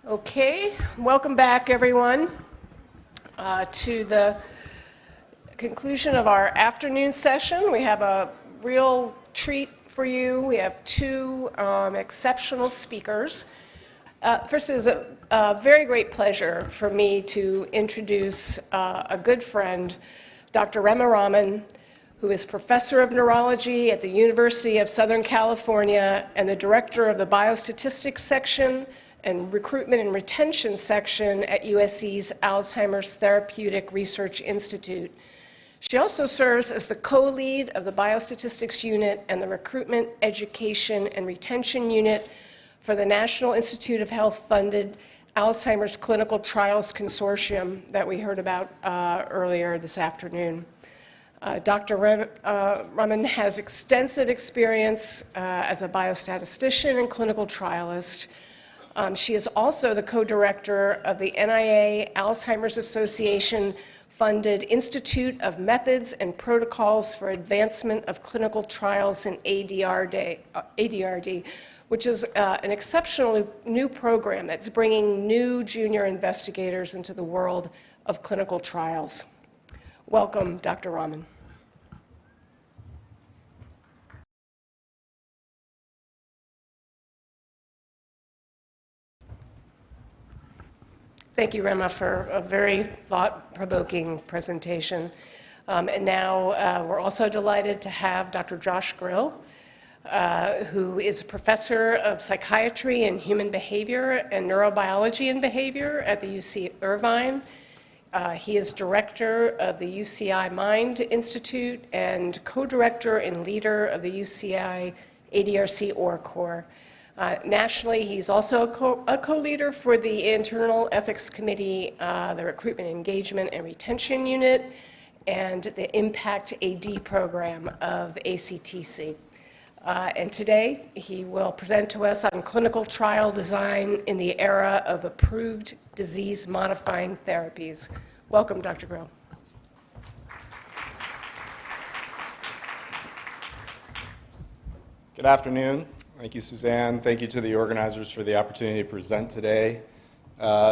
Okay, welcome back everyone to the conclusion of our afternoon session. We have a real treat for you. We have two exceptional speakers. First, it is a very great pleasure for me to introduce a good friend, Dr. Rema Raman, who is professor of neurology at the University of Southern California and the director of the biostatistics section and recruitment and retention section at USC's Alzheimer's Therapeutic Research Institute. She also serves as the co-lead of the biostatistics unit and the recruitment, education, and retention unit for the National Institute of Health-funded Alzheimer's Clinical Trials Consortium that we heard about earlier this afternoon. Dr. Raman has extensive experience as a biostatistician and clinical trialist. She is also the co-director of the NIA Alzheimer's Association-funded Institute of Methods and Protocols for Advancement of Clinical Trials in ADRD, which is an exceptionally new program that's bringing new junior investigators into the world of clinical trials. Welcome, Dr. Raman. Thank you, Rema, for a very thought-provoking presentation. And now we're also delighted to have Dr. Josh Grill, who is a professor of psychiatry and human behavior and neurobiology and behavior at the UC Irvine. He is director of the UCI Mind Institute and co-director and leader of the UCI ADRC Core. Nationally, he's also a co-leader for the Internal Ethics Committee, the Recruitment Engagement and Retention Unit, and the Impact AD program of ACTC. And today, he will present to us on clinical trial design in the era of approved disease-modifying therapies. Welcome, Dr. Grill. Good afternoon. Thank you, Suzanne. Thank you to the organizers for the opportunity to present today.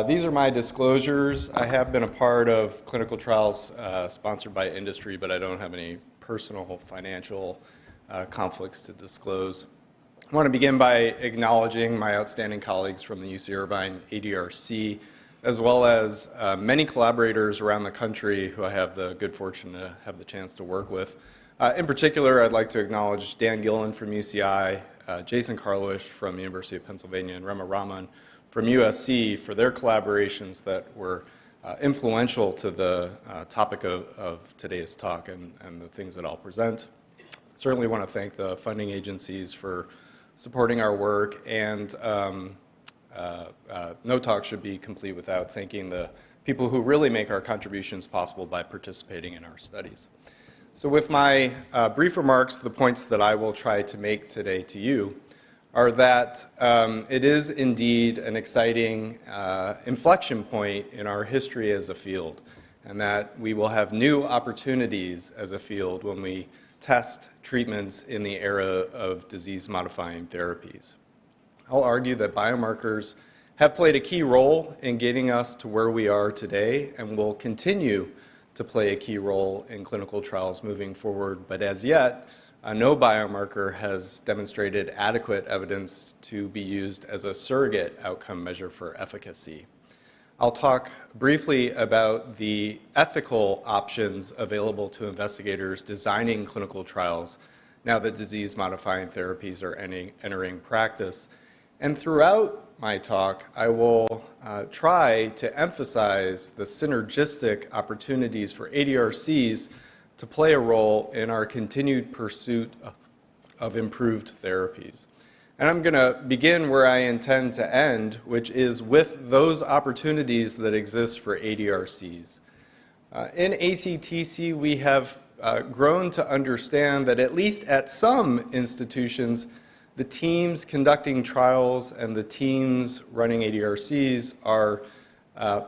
These are my disclosures. I have been a part of clinical trials sponsored by industry, but I don't have any personal financial conflicts to disclose. I want to begin by acknowledging my outstanding colleagues from the UC Irvine ADRC, as well as many collaborators around the country who I have the good fortune to have the chance to work with. In particular, I'd like to acknowledge Dan Gillen from UCI, Jason Karlowish from the University of Pennsylvania, and Rema Raman from USC for their collaborations that were influential to the topic of today's talk and the things that I'll present. Certainly want to thank the funding agencies for supporting our work, and no talk should be complete without thanking the people who really make our contributions possible by participating in our studies. So with my brief remarks, the points that I will try to make today to you are that it is indeed an exciting inflection point in our history as a field, and that we will have new opportunities as a field when we test treatments in the era of disease-modifying therapies. I'll argue that biomarkers have played a key role in getting us to where we are today and will continue to play a key role in clinical trials moving forward, but as yet, no biomarker has demonstrated adequate evidence to be used as a surrogate outcome measure for efficacy. I'll talk briefly about the ethical options available to investigators designing clinical trials now that disease-modifying therapies are entering practice. And throughout my talk, I will try to emphasize the synergistic opportunities for ADRCs to play a role in our continued pursuit of improved therapies. And I'm going to begin where I intend to end, which is with those opportunities that exist for ADRCs. In ACTC, we have grown to understand that at least at some institutions, the teams conducting trials and the teams running ADRCs are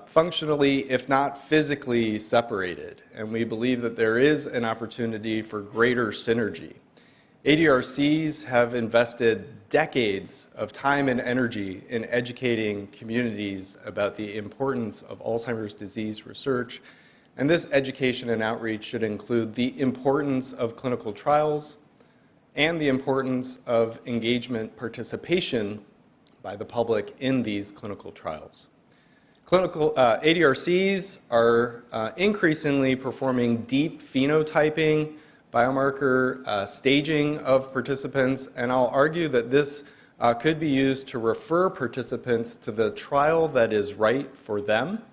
functionally, if not physically, separated. And we believe that there is an opportunity for greater synergy. ADRCs have invested decades of time and energy in educating communities about the importance of Alzheimer's disease research, and this education and outreach should include the importance of clinical trials and the importance of engagement participation by the public in these clinical trials. ADRCs are increasingly performing deep phenotyping, biomarker staging of participants, and I'll argue that this could be used to refer participants to the trial that is right for them.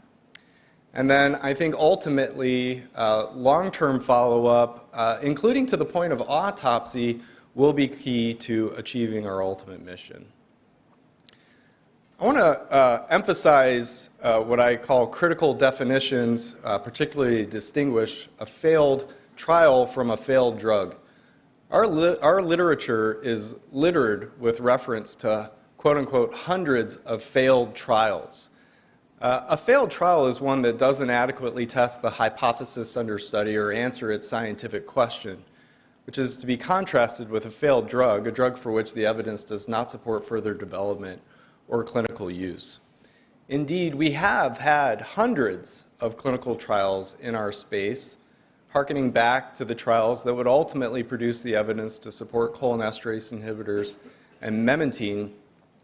And then I think ultimately long-term follow-up, including to the point of autopsy, will be key to achieving our ultimate mission. I want to emphasize what I call critical definitions, particularly distinguish a failed trial from a failed drug. Our literature is littered with reference to quote-unquote hundreds of failed trials. A failed trial is one that doesn't adequately test the hypothesis under study or answer its scientific question, which is to be contrasted with a failed drug, a drug for which the evidence does not support further development or clinical use. Indeed, we have had hundreds of clinical trials in our space, hearkening back to the trials that would ultimately produce the evidence to support cholinesterase inhibitors and memantine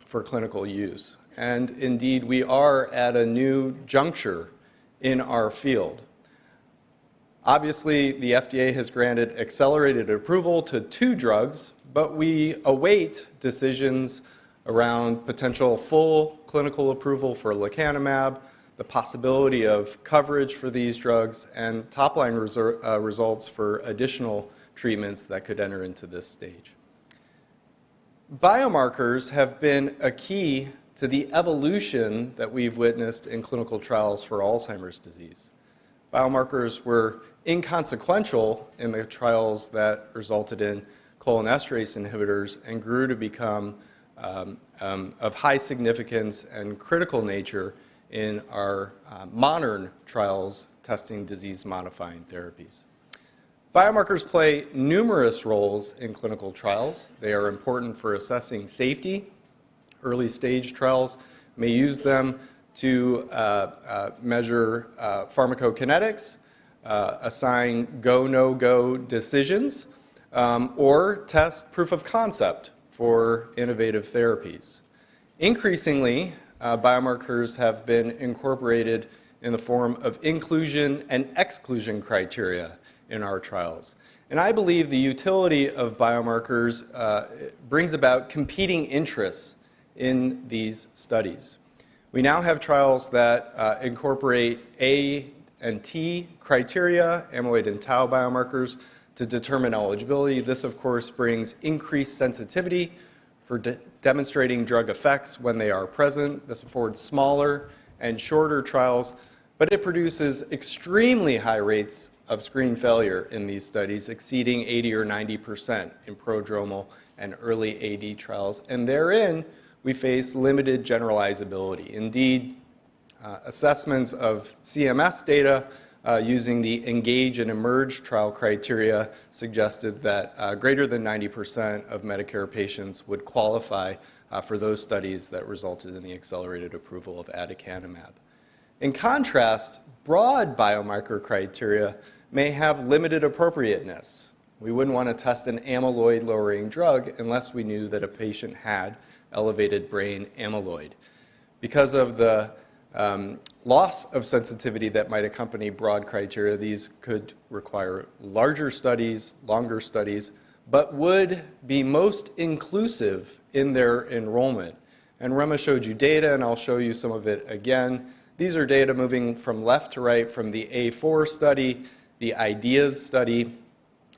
for clinical use. And indeed, we are at a new juncture in our field. Obviously, the FDA has granted accelerated approval to 2 drugs, but we await decisions around potential full clinical approval for lecanemab, the possibility of coverage for these drugs, and top-line results for additional treatments that could enter into this stage. Biomarkers have been a key to the evolution that we've witnessed in clinical trials for Alzheimer's disease. Biomarkers were inconsequential in the trials that resulted in cholinesterase inhibitors and grew to become of high significance and critical nature in our modern trials testing disease-modifying therapies. Biomarkers play numerous roles in clinical trials. They are important for assessing safety. Early-stage trials may use them to measure pharmacokinetics, assign go, no-go decisions, or test proof of concept for innovative therapies. Increasingly, biomarkers have been incorporated in the form of inclusion and exclusion criteria in our trials. And I believe the utility of biomarkers brings about competing interests in these studies. We now have trials that incorporate A and T criteria, amyloid and tau biomarkers, to determine eligibility. This, of course, brings increased sensitivity for demonstrating drug effects when they are present. This affords smaller and shorter trials, but it produces extremely high rates of screen failure in these studies, exceeding 80 or 90% in prodromal and early AD trials. And therein, we face limited generalizability. Indeed, assessments of CMS data using the ENGAGE and EMERGE trial criteria suggested that greater than 90% of Medicare patients would qualify for those studies that resulted in the accelerated approval of aducanumab. In contrast, broad biomarker criteria may have limited appropriateness. We wouldn't want to test an amyloid-lowering drug unless we knew that a patient had elevated brain amyloid. Because of the loss of sensitivity that might accompany broad criteria, these could require larger studies, longer studies, but would be most inclusive in their enrollment. And Rama showed you data, and I'll show you some of it again. These are data moving from left to right from the A4 study, the IDEAS study,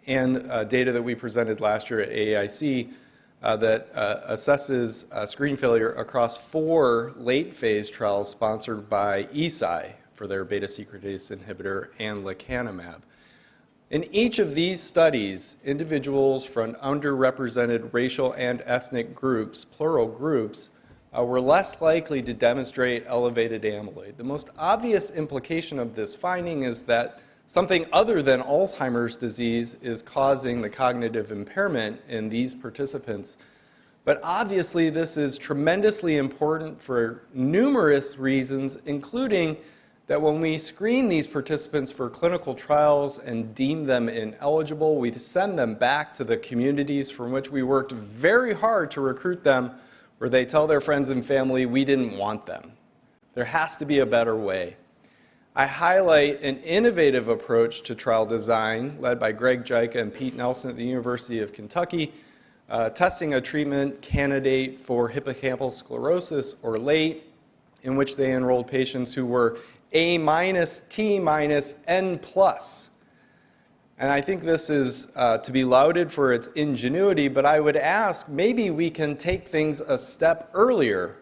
and data that we presented last year at AAIC that assesses screen failure across 4 late-phase trials sponsored by Eisai for their beta-secretase inhibitor and lecanemab. In each of these studies, individuals from underrepresented racial and ethnic groups, plural groups, were less likely to demonstrate elevated amyloid. The most obvious implication of this finding is that something other than Alzheimer's disease is causing the cognitive impairment in these participants. But obviously, this is tremendously important for numerous reasons, including that when we screen these participants for clinical trials and deem them ineligible, we send them back to the communities from which we worked very hard to recruit them, where they tell their friends and family, we didn't want them. There has to be a better way. I highlight an innovative approach to trial design led by Greg Jica and Pete Nelson at the University of Kentucky, testing a treatment candidate for hippocampal sclerosis, or LATE, in which they enrolled patients who were A-, T-, N+. And I think this is to be lauded for its ingenuity, but I would ask, maybe we can take things a step earlier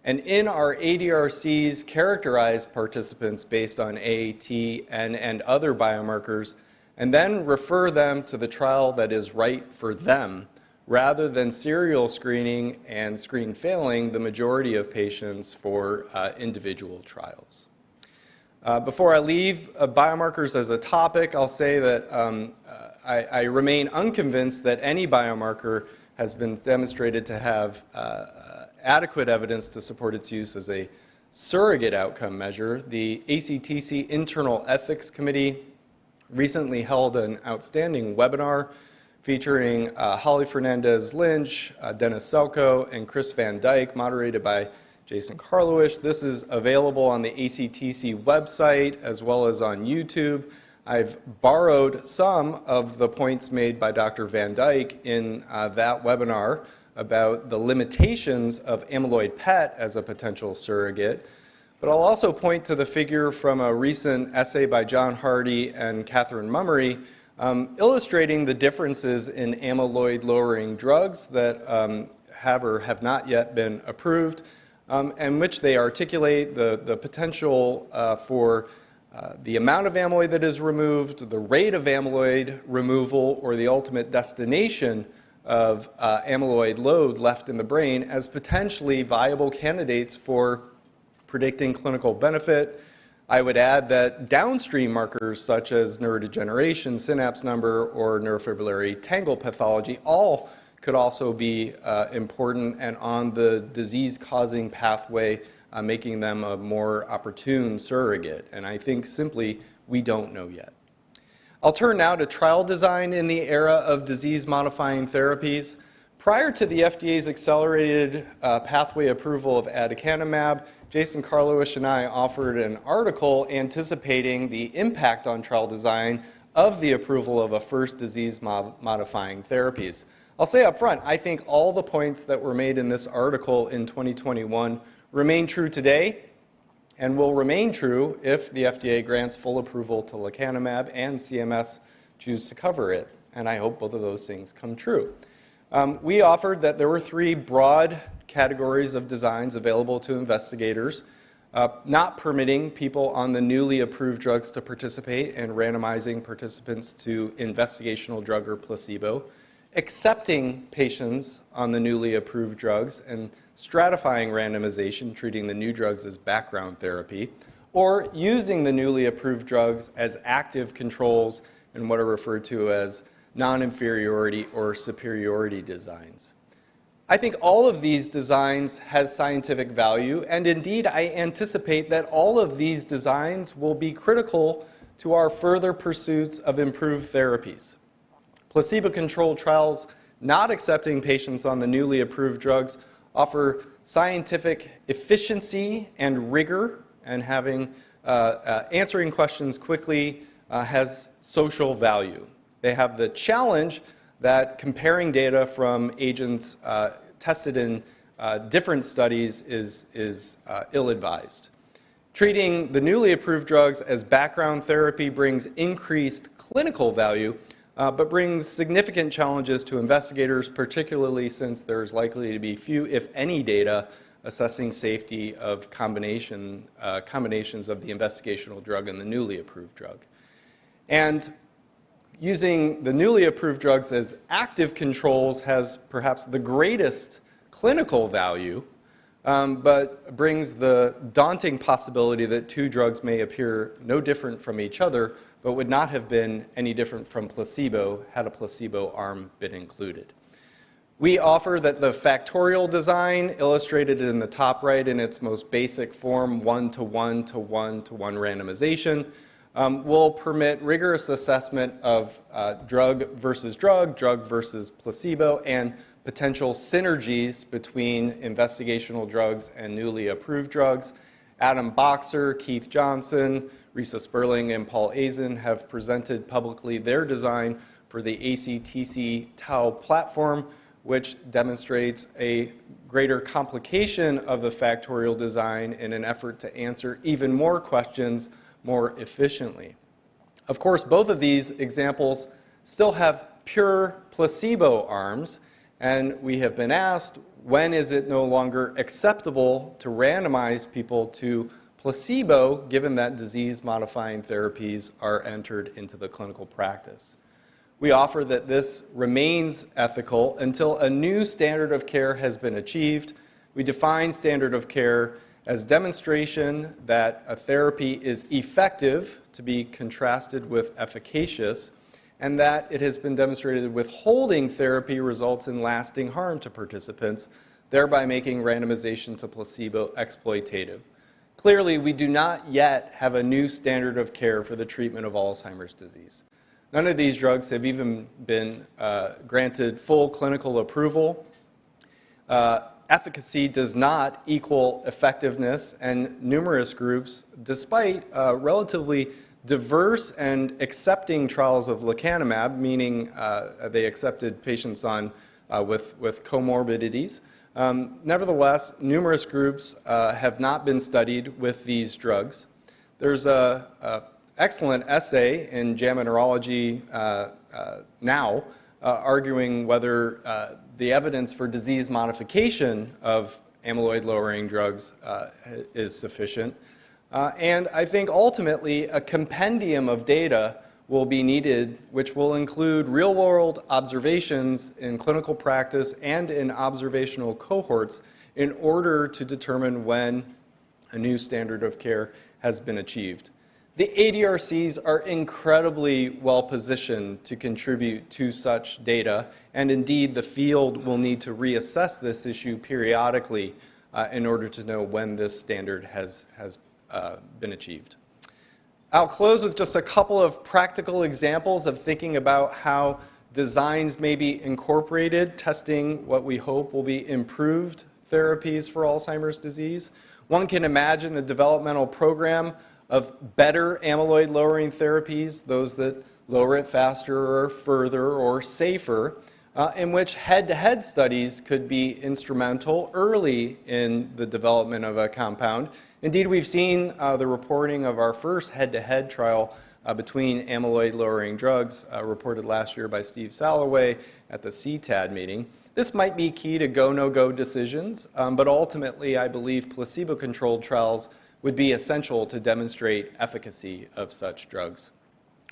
and in our ADRCs characterize participants based on A, T, N, and other biomarkers, and then refer them to the trial that is right for them, rather than serial screening and screen failing the majority of patients for individual trials. Before I leave biomarkers as a topic, I'll say that I remain unconvinced that any biomarker has been demonstrated to have adequate evidence to support its use as a surrogate outcome measure. The ACTC Internal Ethics Committee recently held an outstanding webinar featuring Holly Fernandez-Lynch, Dennis Selko, and Chris Van Dyke, moderated by Jason Karlowicz. This is available on the ACTC website as well as on YouTube. I've borrowed some of the points made by Dr. Van Dyke in that webinar about the limitations of amyloid PET as a potential surrogate. But I'll also point to the figure from a recent essay by John Hardy and Catherine Mummery illustrating the differences in amyloid-lowering drugs that have or have not yet been approved, and which they articulate the potential for the amount of amyloid that is removed, the rate of amyloid removal, or the ultimate destination of amyloid load left in the brain as potentially viable candidates for predicting clinical benefit. I would add that downstream markers such as neurodegeneration, synapse number, or neurofibrillary tangle pathology all could also be important and on the disease-causing pathway, making them a more opportune surrogate. And I think simply we don't know yet. I'll turn now to trial design in the era of disease-modifying therapies. Prior to the FDA's accelerated pathway approval of aducanumab, Jason Karlowicz and I offered an article anticipating the impact on trial design of the approval of a first disease-modifying therapies. I'll say up front, I think all the points that were made in this article in 2021 remain true today and will remain true if the FDA grants full approval to lecanemab and CMS choose to cover it. And I hope both of those things come true. We offered that there were three broad categories of designs available to investigators, not permitting people on the newly approved drugs to participate and randomizing participants to investigational drug or placebo, accepting patients on the newly approved drugs and stratifying randomization, treating the new drugs as background therapy, or using the newly approved drugs as active controls in what are referred to as non-inferiority or superiority designs. I think all of these designs has scientific value, and indeed I anticipate that all of these designs will be critical to our further pursuits of improved therapies. Placebo-controlled trials not accepting patients on the newly approved drugs offer scientific efficiency and rigor, and answering questions quickly has social value. They have the challenge that comparing data from agents tested in different studies is ill-advised. Treating the newly approved drugs as background therapy brings increased clinical value, but brings significant challenges to investigators, particularly since there's likely to be few, if any, data assessing safety of combinations of the investigational drug and the newly approved drug. And using the newly approved drugs as active controls has perhaps the greatest clinical value, but brings the daunting possibility that two drugs may appear no different from each other, but would not have been any different from placebo had a placebo arm been included. We offer that the factorial design, illustrated in the top right in its most basic form, 1-to-1 to 1-to-1 randomization, will permit rigorous assessment of drug versus drug, drug versus placebo, and potential synergies between investigational drugs and newly approved drugs. Adam Boxer, Keith Johnson, Risa Sperling, and Paul Azen have presented publicly their design for the ACTC Tau platform, which demonstrates a greater complication of the factorial design in an effort to answer even more questions more efficiently. Of course, both of these examples still have pure placebo arms, and we have been asked, when is it no longer acceptable to randomize people to placebo, given that disease-modifying therapies are entered into the clinical practice? We offer that this remains ethical until a new standard of care has been achieved. We define standard of care as demonstration that a therapy is effective, to be contrasted with efficacious, and that it has been demonstrated that withholding therapy results in lasting harm to participants, thereby making randomization to placebo exploitative. Clearly, we do not yet have a new standard of care for the treatment of Alzheimer's disease. None of these drugs have even been granted full clinical approval. Efficacy does not equal effectiveness, and numerous groups, despite relatively diverse and accepting trials of lecanemab, meaning they accepted patients on, with comorbidities. Nevertheless, numerous groups have not been studied with these drugs. There's an excellent essay in JAMA Neurology now arguing whether the evidence for disease modification of amyloid-lowering drugs is sufficient. And I think ultimately a compendium of data will be needed, which will include real-world observations in clinical practice and in observational cohorts in order to determine when a new standard of care has been achieved. The ADRCs are incredibly well-positioned to contribute to such data, and indeed the field will need to reassess this issue periodically in order to know when this standard has been achieved. I'll close with just a couple of practical examples of thinking about how designs may be incorporated, testing what we hope will be improved therapies for Alzheimer's disease. One can imagine a developmental program of better amyloid-lowering therapies, those that lower it faster or further or safer, in which head-to-head studies could be instrumental early in the development of a compound. Indeed, we've seen the reporting of our first head-to-head trial between amyloid-lowering drugs reported last year by Steve Salloway at the CTAD meeting. This might be key to go, no-go decisions, but ultimately I believe placebo-controlled trials would be essential to demonstrate efficacy of such drugs.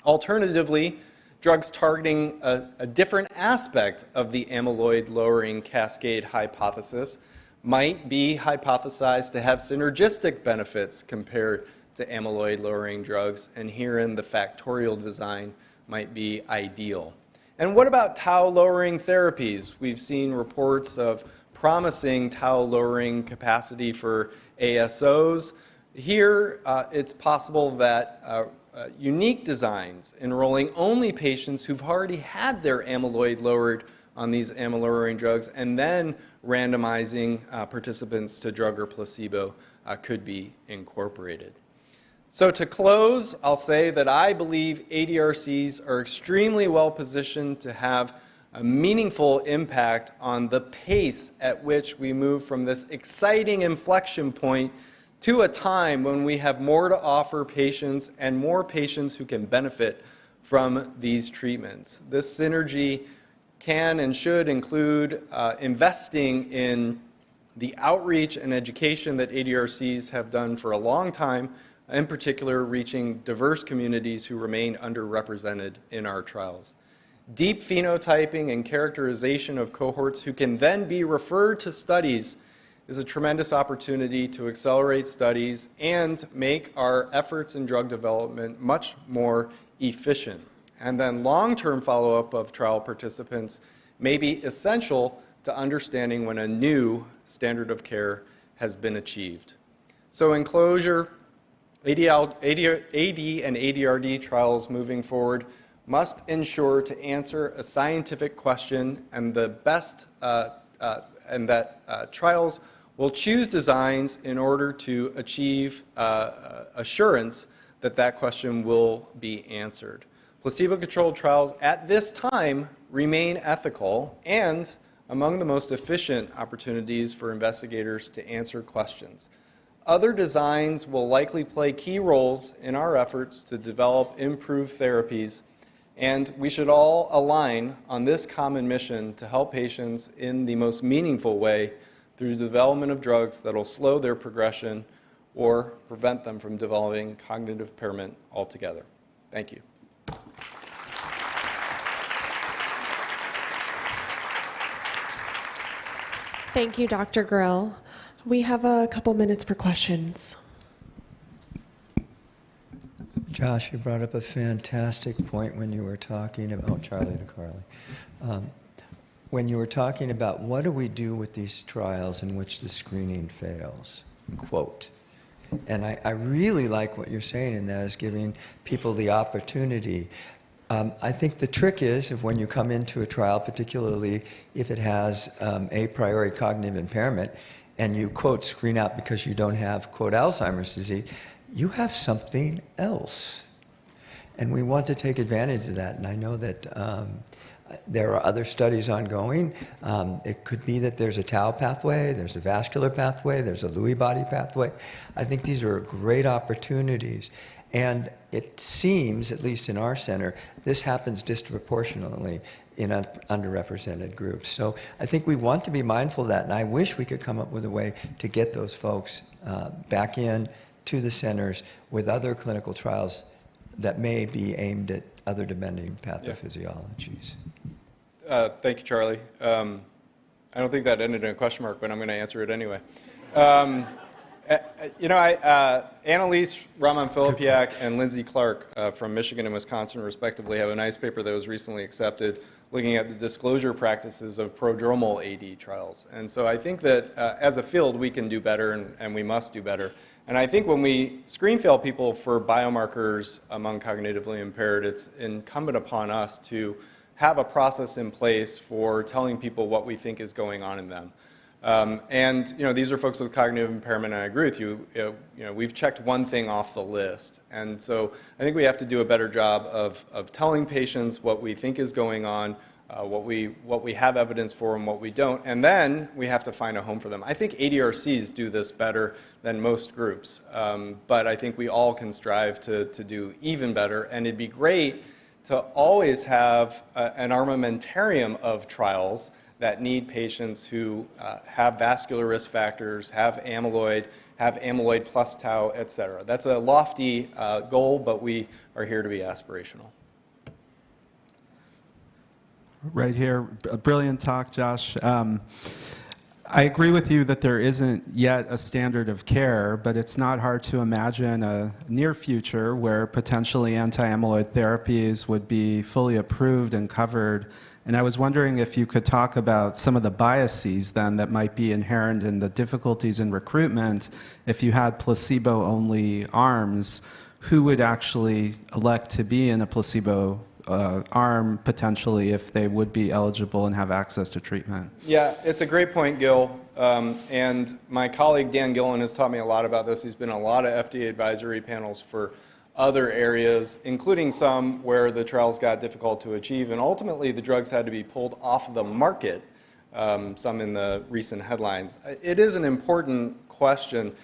Alternatively, drugs targeting a different aspect of the amyloid-lowering cascade hypothesis might be hypothesized to have synergistic benefits compared to amyloid-lowering drugs, and herein the factorial design might be ideal. And what about tau-lowering therapies? We've seen reports of promising tau-lowering capacity for ASOs. Here, it's possible that unique designs enrolling only patients who've already had their amyloid lowered on these amyloid-lowering drugs and then randomizing participants to drug or placebo could be incorporated. So to close, I'll say that I believe ADRCs are extremely well positioned to have a meaningful impact on the pace at which we move from this exciting inflection point to a time when we have more to offer patients and more patients who can benefit from these treatments. This synergy can and should include investing in the outreach and education that ADRCs have done for a long time, in particular reaching diverse communities who remain underrepresented in our trials. Deep phenotyping and characterization of cohorts who can then be referred to studies is a tremendous opportunity to accelerate studies and make our efforts in drug development much more efficient. And then long-term follow-up of trial participants may be essential to understanding when a new standard of care has been achieved. So in closure, AD and ADRD trials moving forward must ensure to answer a scientific question and that trials will choose designs in order to achieve assurance that that question will be answered. Placebo-controlled trials at this time remain ethical and among the most efficient opportunities for investigators to answer questions. Other designs will likely play key roles in our efforts to develop improved therapies, and we should all align on this common mission to help patients in the most meaningful way through the development of drugs that will slow their progression or prevent them from developing cognitive impairment altogether. Thank you. Thank you, Dr. Grill. We have a couple minutes for questions. Josh, you brought up a fantastic point when you were talking about, Charlie to Carly, when you were talking about what do we do with these trials in which the screening fails, quote. And I really like what you're saying, and that is giving people the opportunity. I think the trick is if when you come into a trial, particularly if it has a priori cognitive impairment, and you, quote, screen out because you don't have, quote, Alzheimer's disease, you have something else. And we want to take advantage of that. And I know that there are other studies ongoing. It could be that there's a tau pathway, there's a vascular pathway, there's a Lewy body pathway. I think these are great opportunities. And it seems, at least in our center, this happens disproportionately in underrepresented groups. So I think we want to be mindful of that, and I wish we could come up with a way to get those folks back in to the centers with other clinical trials that may be aimed at other demanding pathophysiologies. Thank you, Charlie. I don't think that ended in a question mark, but I'm going to answer it anyway. Annalise Raman-Filipiak and Lindsay Clark from Michigan and Wisconsin, respectively, have a nice paper that was recently accepted looking at the disclosure practices of prodromal AD trials. And so I think that as a field, we can do better and we must do better. And I think when we screen fail people for biomarkers among cognitively impaired, it's incumbent upon us to have a process in place for telling people what we think is going on in them. These are folks with cognitive impairment, and I agree with you. We've checked one thing off the list, and so I think we have to do a better job of telling patients what we think is going on, what we have evidence for, and what we don't, and then we have to find a home for them. I think ADRCs do this better than most groups, but I think we all can strive to do even better, and it'd be great to always have an armamentarium of trials that need patients who have vascular risk factors, have amyloid plus tau, et cetera. That's a lofty goal, but we are here to be aspirational. Right here. A brilliant talk, Josh. I agree with you that there isn't yet a standard of care, but it's not hard to imagine a near future where potentially anti-amyloid therapies would be fully approved and covered. And I was wondering if you could talk about some of the biases then that might be inherent in the difficulties in recruitment. If you had placebo-only arms, who would actually elect to be in a placebo arm potentially if they would be eligible and have access to treatment? Yeah, it's a great point, Gil. And my colleague Dan Gillen has taught me a lot about this. He's been in a lot of FDA advisory panels for other areas, including some where the trials got difficult to achieve, and ultimately the drugs had to be pulled off of the market, some in the recent headlines. It is an important question.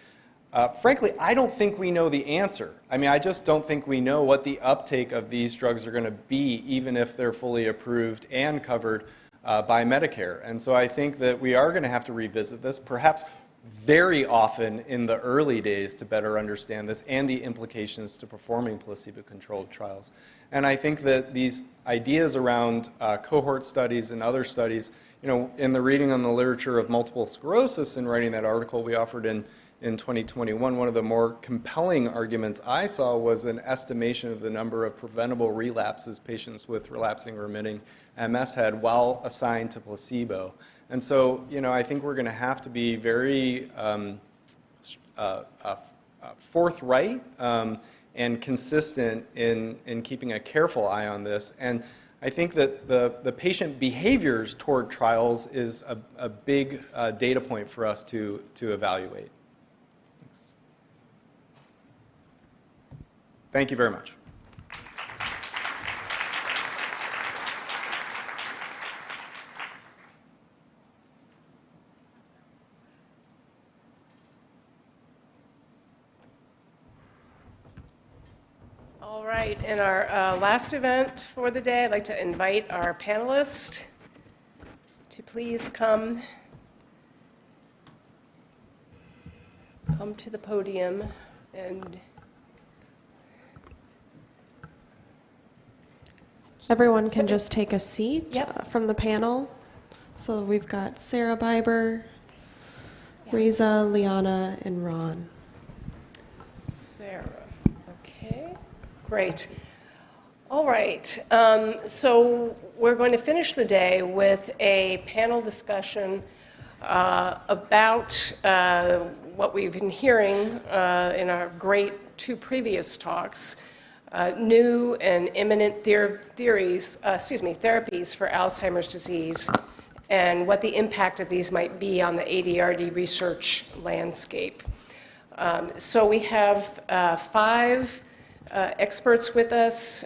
Frankly, I don't think we know the answer. I mean, I just don't think we know what the uptake of these drugs are going to be, even if they're fully approved and covered by Medicare. And so I think that we are going to have to revisit this, perhaps very often in the early days, to better understand this and the implications to performing placebo-controlled trials. And I think that these ideas around cohort studies and other studies, in the reading on the literature of multiple sclerosis and writing that article we offered in in 2021, one of the more compelling arguments I saw was an estimation of the number of preventable relapses patients with relapsing remitting MS had while assigned to placebo. And so, I think we're going to have to be very forthright and consistent in keeping a careful eye on this. And I think that the patient behaviors toward trials is a big data point for us to evaluate. Thanks. Thank you very much. All right, in our last event for the day, I'd like to invite our panelists to please come to the podium and Everyone can just take a seat Yep. from the panel. So we've got Sarah Biber, Riza, Liana, and Ron. Sarah. Okay, great. All right, so we're going to finish the day with a panel discussion about what we've been hearing in our great two previous talks, new and imminent therapies for Alzheimer's disease, and what the impact of these might be on the ADRD research landscape. So we have 5 experts with us.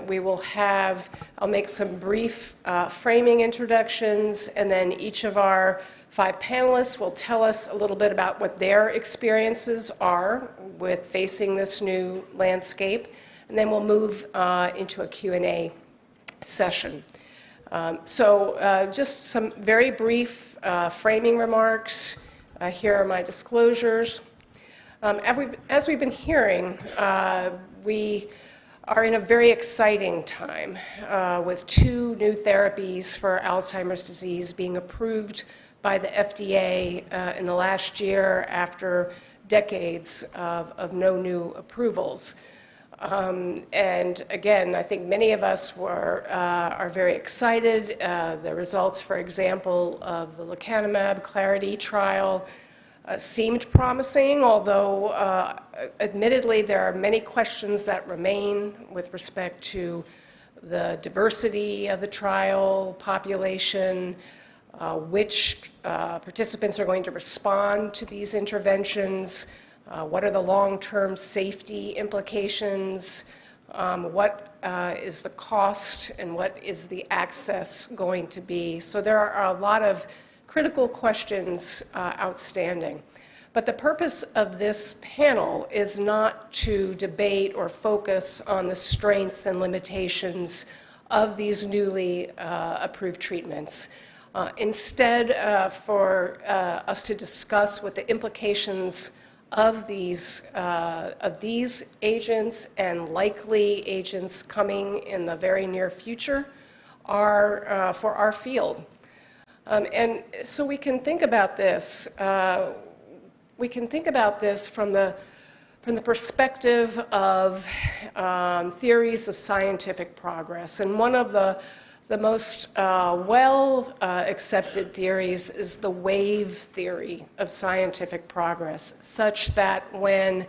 We will have, I'll make some brief framing introductions, and then each of our 5 panelists will tell us a little bit about what their experiences are with facing this new landscape, and then we'll move into a Q&A session. So just some very brief framing remarks. Here are my disclosures. As we've been hearing, we are in a very exciting time with 2 new therapies for Alzheimer's disease being approved by the FDA in the last year after decades of no new approvals. And again, I think many of us are very excited. The results, for example, of the lecanemab Clarity trial seemed promising, although admittedly there are many questions that remain with respect to the diversity of the trial population, which participants are going to respond to these interventions, what are the long-term safety implications, what is the cost, and what is the access going to be. So there are a lot of critical questions outstanding. But the purpose of this panel is not to debate or focus on the strengths and limitations of these newly approved treatments. Instead, for us to discuss what the implications of these agents and likely agents coming in the very near future are for our field. And so we can think about this. We can think about this from the perspective of theories of scientific progress. And one of the most accepted theories is the wave theory of scientific progress, such that when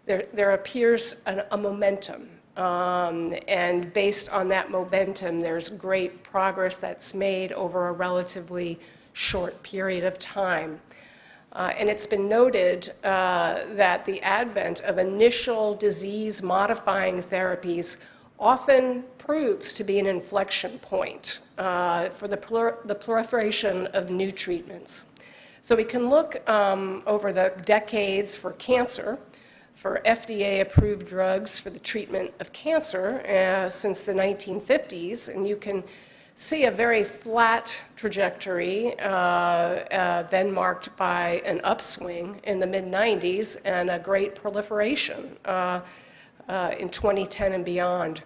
there appears a momentum, and based on that momentum, there's great progress that's made over a relatively short period of time. And it's been noted that the advent of initial disease-modifying therapies often proves to be an inflection point for the proliferation of new treatments. So we can look over the decades for cancer, for FDA-approved drugs for the treatment of cancer since the 1950s, and you can see a very flat trajectory, then marked by an upswing in the mid-90s and a great proliferation in 2010 and beyond.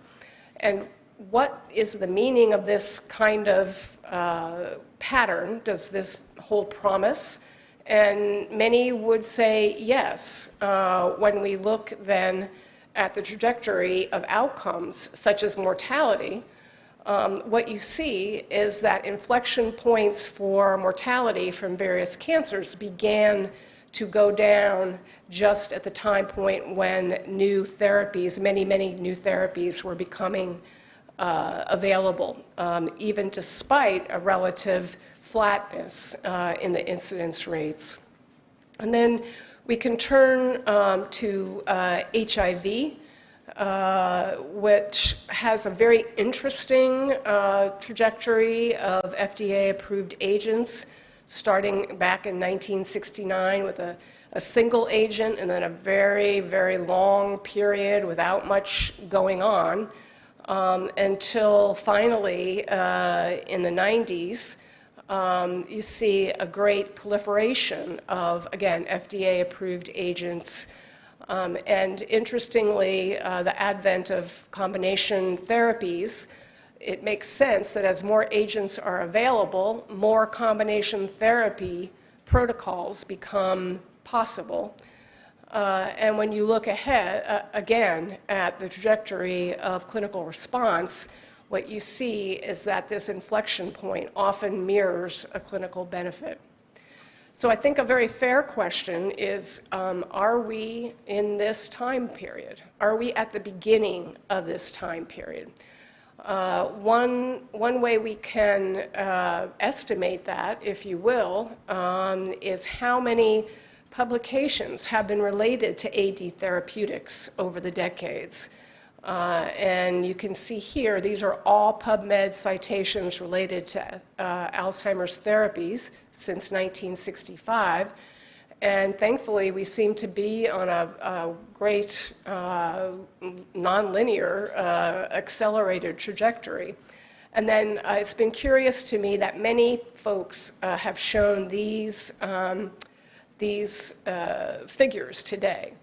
And what is the meaning of this kind of pattern? Does this hold promise? And many would say yes. When we look then at the trajectory of outcomes, such as mortality, what you see is that inflection points for mortality from various cancers began to go down just at the time point when new therapies, many new therapies were becoming available, even despite a relative flatness in the incidence rates. And then we can turn to HIV, which has a very interesting trajectory of FDA-approved agents, starting back in 1969 with a single agent and then a very long period without much going on, until finally in the 90s, you see a great proliferation of, again, FDA-approved agents. And interestingly, the advent of combination therapies, it makes sense that as more agents are available, more combination therapy protocols become possible. And when you look ahead, again, at the trajectory of clinical response, what you see is that this inflection point often mirrors a clinical benefit. So I think a very fair question is, are we in this time period? Are we at the beginning of this time period? One way we can estimate that, if you will, is how many publications have been related to AD therapeutics over the decades. And you can see here, these are all PubMed citations related to Alzheimer's therapies since 1965. And thankfully, we seem to be on a great nonlinear accelerated trajectory. And then it's been curious to me that many folks have shown these figures today.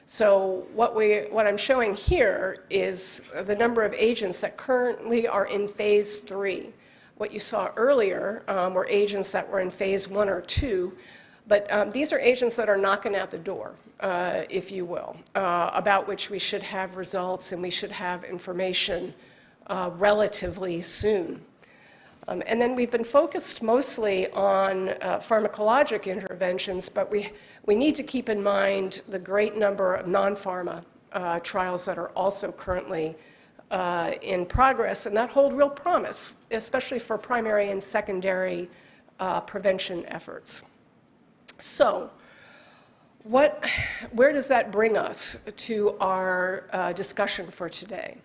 So what I'm showing here is the number of agents that currently are in phase 3. What you saw earlier were agents that were in phase 1 or 2, but these are agents that are knocking out the door, if you will, about which we should have results and we should have information relatively soon. And then we've been focused mostly on pharmacologic interventions, but we need to keep in mind the great number of non-pharma trials that are also currently in progress and that hold real promise, especially for primary and secondary prevention efforts. So where does that bring us to our discussion for today?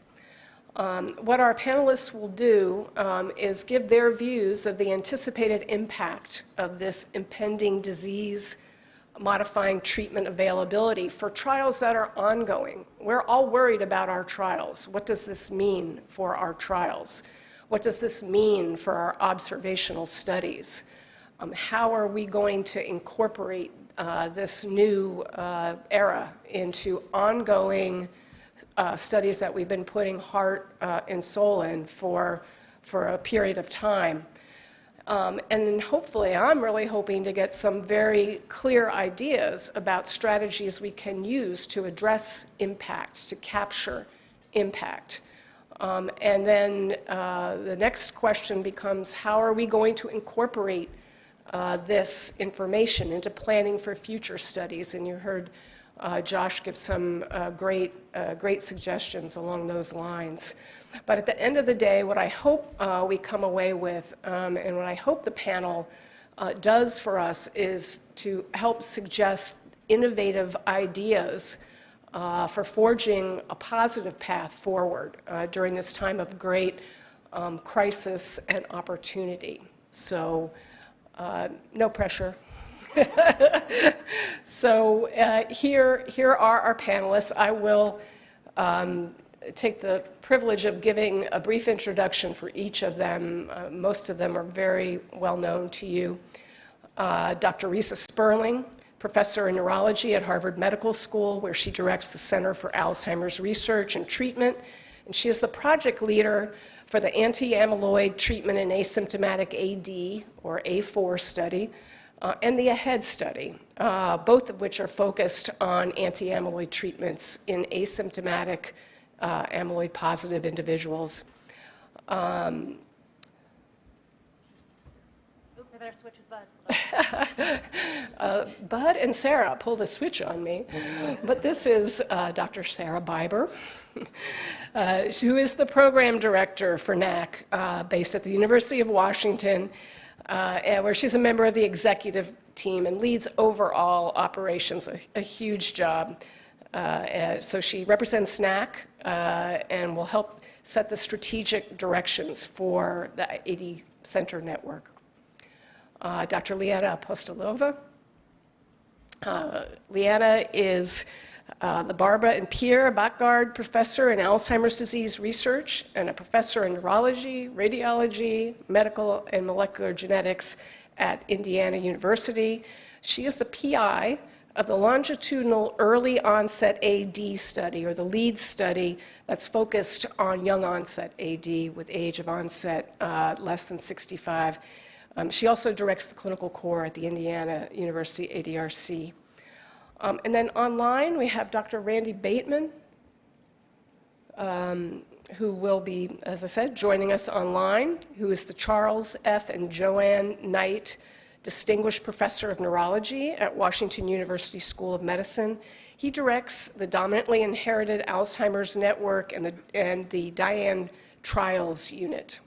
What our panelists will do is give their views of the anticipated impact of this impending disease-modifying treatment availability for trials that are ongoing. We're all worried about our trials. What does this mean for our trials? What does this mean for our observational studies? How are we going to incorporate this new era into ongoing studies that we've been putting heart and soul in for a period of time. And then hopefully, I'm really hoping to get some very clear ideas about strategies we can use to address impact, to capture impact. And then the next question becomes, how are we going to incorporate this information into planning for future studies? And you heard Josh give some great suggestions along those lines. But at the end of the day, what I hope we come away with, and what I hope the panel does for us, is to help suggest innovative ideas for forging a positive path forward during this time of great crisis and opportunity. So, no pressure. So here are our panelists. I will take the privilege of giving a brief introduction for each of them. Most of them are very well known to you. Dr. Risa Sperling, professor in neurology at Harvard Medical School, where she directs the Center for Alzheimer's Research and Treatment. And she is the project leader for the anti-amyloid treatment in asymptomatic AD, or A4 study. and the AHEAD study, both of which are focused on anti-amyloid treatments in asymptomatic amyloid-positive individuals. Oops, I better switch with Bud. Bud and Sarah pulled a switch on me, but this is Dr. Sarah Biber, who is the program director for NACC, based at the University of Washington, where she's a member of the executive team and leads overall operations, a huge job. So she represents NACC and will help set the strategic directions for the AD Center network. Dr. Liana Apostolova. Liana is the Barbara and Pierre Bacgard Professor in Alzheimer's Disease Research and a professor in neurology, radiology, medical, and molecular genetics at Indiana University. She is the PI of the longitudinal early onset AD study, or the LEAD study, that's focused on young onset AD with age of onset less than 65. She also directs the clinical core at the Indiana University ADRC. And then online, we have Dr. Randy Bateman, who will be, as I said, joining us online, who is the Charles F. and Joanne Knight Distinguished Professor of Neurology at Washington University School of Medicine. He directs the Dominantly Inherited Alzheimer's Network and the Diane Trials Unit.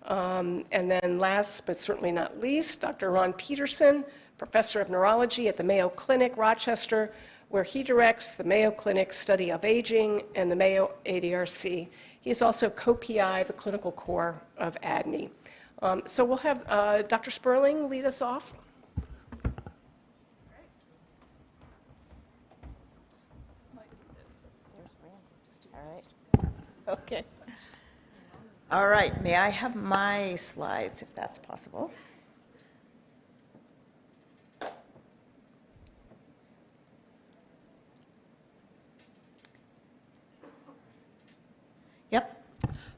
And then last but certainly not least, Dr. Ron Peterson, Professor of Neurology at the Mayo Clinic, Rochester, where he directs the Mayo Clinic Study of Aging and the Mayo ADRC. He is also co-PI the clinical core of ADNI. So we'll have Dr. Sperling lead us off. All right. Okay. All right. May I have my slides, if that's possible? Yep.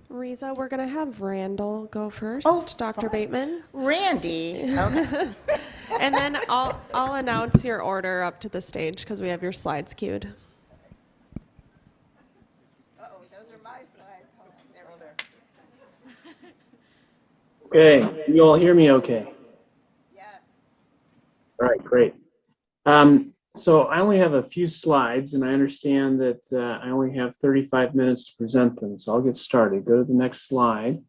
Riza, we're going to have Randall go first, Oh, Dr. fine. Bateman. Randy. Okay. And then I'll announce your order up to the stage because we have your slides queued. Uh-oh, those are my slides. Hold on. There we go. Okay, you all hear me okay? Yes. All right, great. So I only have a few slides, and I understand that I only have 35 minutes to present them, so I'll get started. Go to the next slide.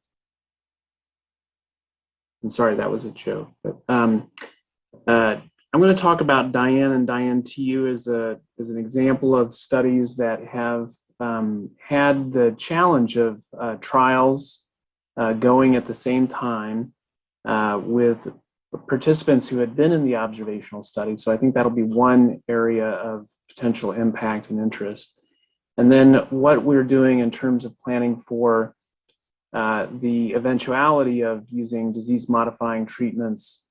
I'm sorry, that was a joke. But I'm going to talk about Diane and Diane TU as an example of studies that have had the challenge of trials going at the same time with participants who had been in the observational study. So I think that'll be one area of potential impact and interest. And then what we're doing in terms of planning for the eventuality of using disease-modifying treatments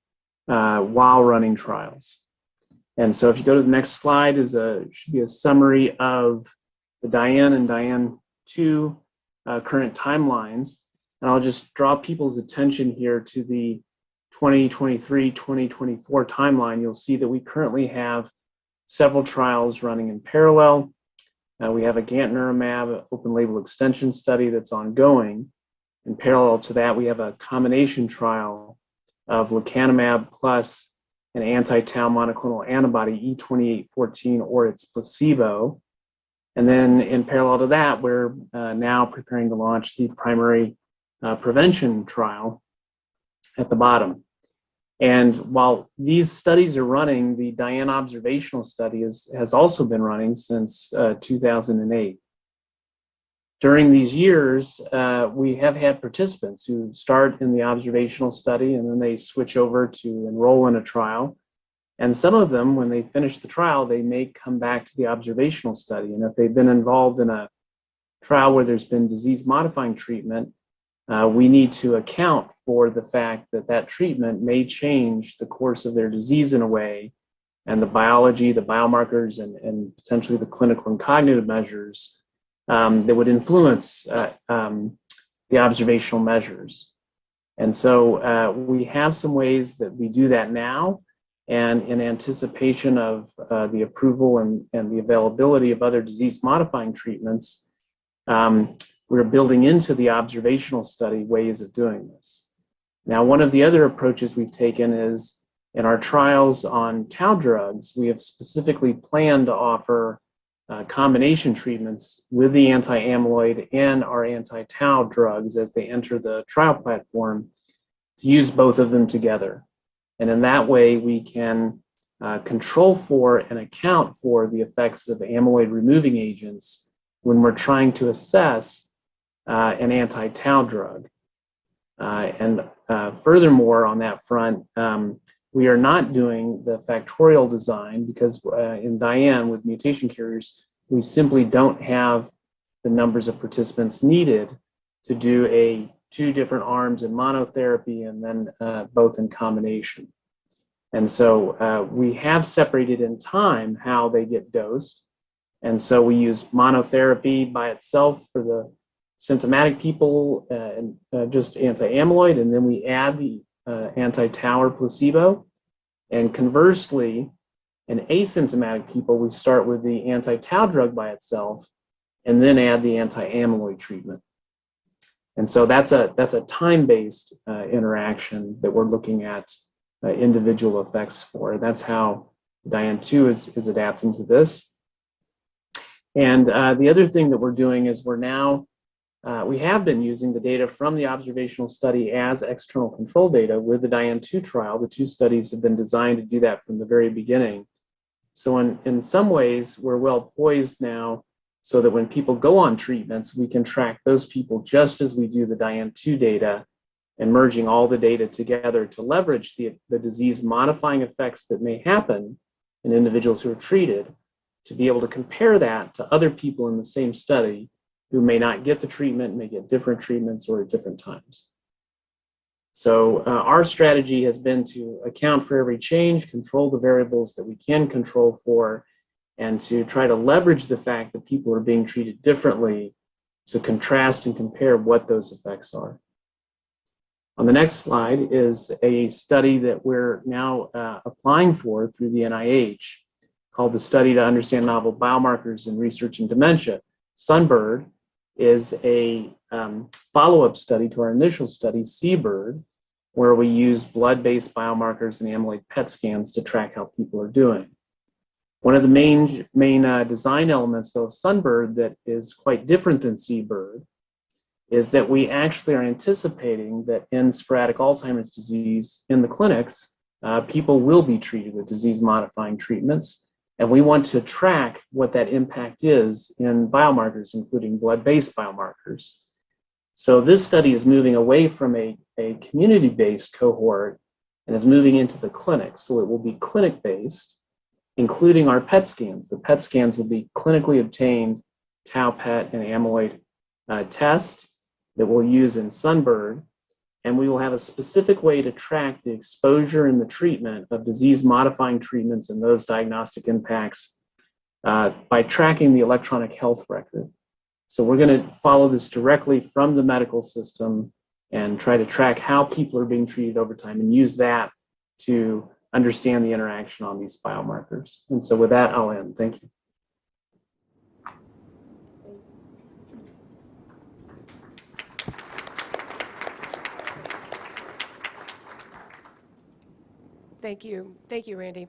while running trials. And so if you go to the next slide, should be a summary of the Diane and Diane 2 current timelines. And I'll just draw people's attention here to the 2023-2024 timeline. You'll see that we currently have several trials running in parallel. We have a gantenerumab open label extension study that's ongoing. In parallel to that, we have a combination trial of lecanemab plus an anti-tau monoclonal antibody, E2814, or its placebo. And then in parallel to that, we're now preparing to launch the primary prevention trial at the bottom. And while these studies are running, the Diane observational study has also been running since 2008. During these years, we have had participants who start in the observational study and then they switch over to enroll in a trial. And some of them, when they finish the trial, they may come back to the observational study. And if they've been involved in a trial where there's been disease-modifying treatment, we need to account for the fact that that treatment may change the course of their disease in a way, and the biology, the biomarkers, and potentially the clinical and cognitive measures that would influence the observational measures. And so we have some ways that we do that now. And in anticipation of the approval and the availability of other disease-modifying treatments, we're building into the observational study ways of doing this. Now, one of the other approaches we've taken is in our trials on tau drugs, we have specifically planned to offer combination treatments with the anti-amyloid and our anti-tau drugs as they enter the trial platform to use both of them together. And in that way, we can control for and account for the effects of amyloid-removing agents when we're trying to assess an anti-tau drug. And furthermore, on that front, we are not doing the factorial design because in Diane with mutation carriers, we simply don't have the numbers of participants needed to do two different arms in monotherapy and then both in combination. And so we have separated in time how they get dosed. And so we use monotherapy by itself for the symptomatic people and just anti-amyloid, and then we add the anti-tau or placebo. And conversely, in asymptomatic people, we start with the anti-tau drug by itself and then add the anti-amyloid treatment. And so that's a time-based interaction that we're looking at individual effects for. That's how Diane-2 is adapting to this. And the other thing that we're doing is we have been using the data from the observational study as external control data with the Diane-2 trial. The two studies have been designed to do that from the very beginning. So in some ways, we're well poised now so that when people go on treatments, we can track those people just as we do the Diane-2 data and merging all the data together to leverage the disease-modifying effects that may happen in individuals who are treated to be able to compare that to other people in the same study who may not get the treatment, may get different treatments or at different times. So our strategy has been to account for every change, control the variables that we can control for, and to try to leverage the fact that people are being treated differently to contrast and compare what those effects are. On the next slide is a study that we're now applying for through the NIH called the Study to Understand Novel Biomarkers in Research in Dementia. Sunbird is a follow-up study to our initial study, Seabird, where we use blood-based biomarkers and amyloid PET scans to track how people are doing. One of the main design elements, though, of Sunbird that is quite different than Seabird is that we actually are anticipating that in sporadic Alzheimer's disease in the clinics, people will be treated with disease-modifying treatments. And we want to track what that impact is in biomarkers, including blood-based biomarkers. So this study is moving away from a community-based cohort and is moving into the clinic. So it will be clinic-based, including our PET scans. The PET scans will be clinically obtained tau PET and amyloid test that we'll use in Sunbird. And we will have a specific way to track the exposure and the treatment of disease-modifying treatments and those diagnostic impacts by tracking the electronic health record. So we're going to follow this directly from the medical system and try to track how people are being treated over time and use that to understand the interaction on these biomarkers. And so with that, I'll end. Thank you. Thank you. Thank you, Randy.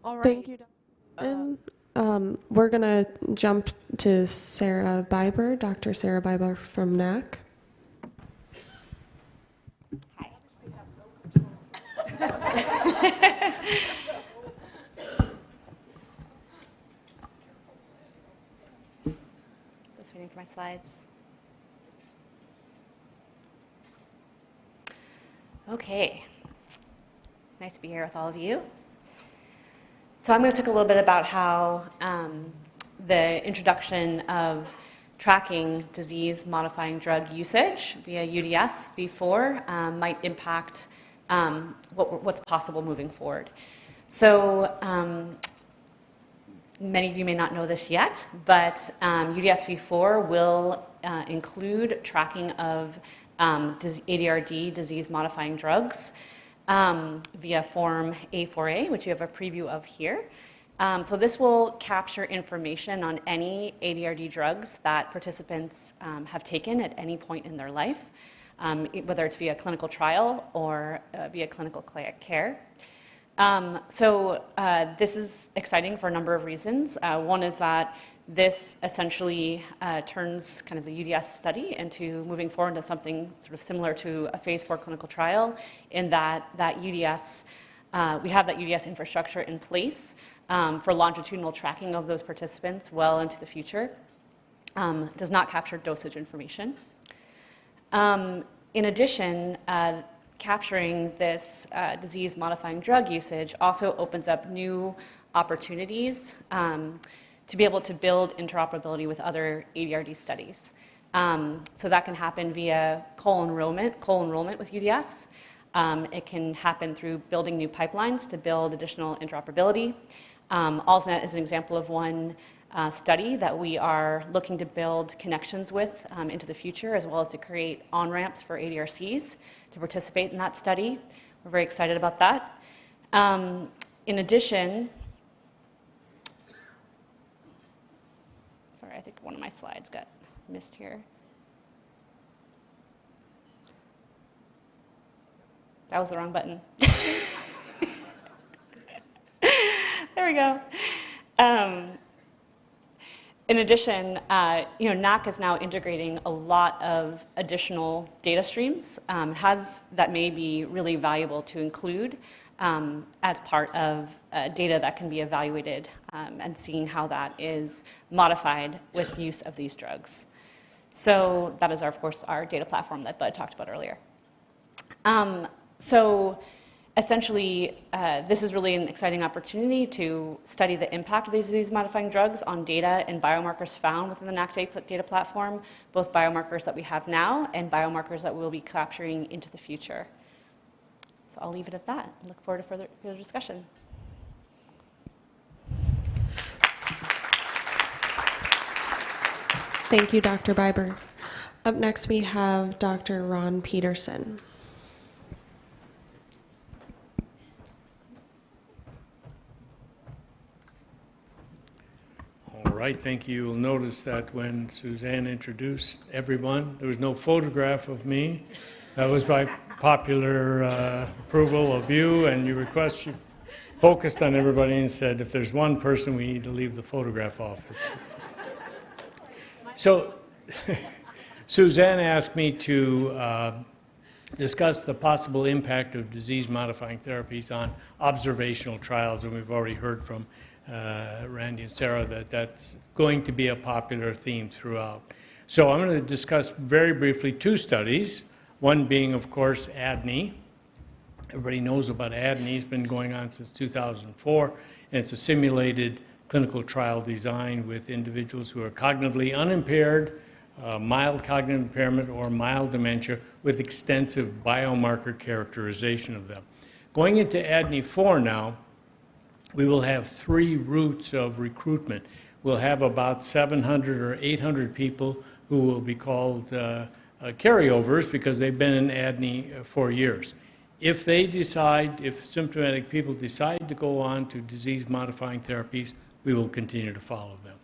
All right. Thank you. And we're going to jump to Sarah Biber, Dr. Sarah Biber from NACC. Just waiting for my slides. Okay. Nice to be here with all of you. So I'm going to talk a little bit about how the introduction of tracking disease-modifying drug usage via UDS V4 might impact what's possible moving forward. So many of you may not know this yet, but UDS V4 will include tracking of ADRD, disease-modifying drugs, via Form A4A, which you have a preview of here. So this will capture information on any ADRD drugs that participants have taken at any point in their life, whether it's via clinical trial or via clinical care. This is exciting for a number of reasons. One is that this essentially turns kind of the UDS study into moving forward to something sort of similar to a phase 4 clinical trial, in that UDS, we have that UDS infrastructure in place for longitudinal tracking of those participants well into the future. Does not capture dosage information. In addition, capturing this disease-modifying drug usage also opens up new opportunities to be able to build interoperability with other ADRD studies. So that can happen via co-enrollment with UDS. It can happen through building new pipelines to build additional interoperability. ALZNet is an example of one study that we are looking to build connections with into the future, as well as to create on-ramps for ADRCs to participate in that study. We're very excited about that. In addition, sorry, I think one of my slides got missed here. That was the wrong button. There we go. In addition, NACC is now integrating a lot of additional data streams that may be really valuable to include as part of data that can be evaluated and seeing how that is modified with use of these drugs. So that is, of course, our data platform that Bud talked about earlier. So essentially, this is really an exciting opportunity to study the impact of these disease-modifying drugs on data and biomarkers found within the NACC data platform, both biomarkers that we have now and biomarkers that we'll be capturing into the future. So I'll leave it at that. I look forward to further discussion. Thank you, Dr. Biber. Up next, we have Dr. Ron Peterson. All right, thank you. You'll notice that when Suzanne introduced everyone, there was no photograph of me. That was by popular approval of you and your request. You focused on everybody and said, if there's one person, we need to leave the photograph off. So Suzanne asked me to discuss the possible impact of disease-modifying therapies on observational trials, and we've already heard from Randy and Sarah that that's going to be a popular theme throughout. So I'm going to discuss very briefly two studies, one being, of course, ADNI. Everybody knows about ADNI. It's been going on since 2004, and it's a simulated clinical trial design with individuals who are cognitively unimpaired, mild cognitive impairment, or mild dementia with extensive biomarker characterization of them. Going into ADNI 4 now, we will have 3 routes of recruitment. We'll have about 700 or 800 people who will be called carryovers because they've been in ADNI for years. If symptomatic people decide to go on to disease-modifying therapies, we will continue to follow them.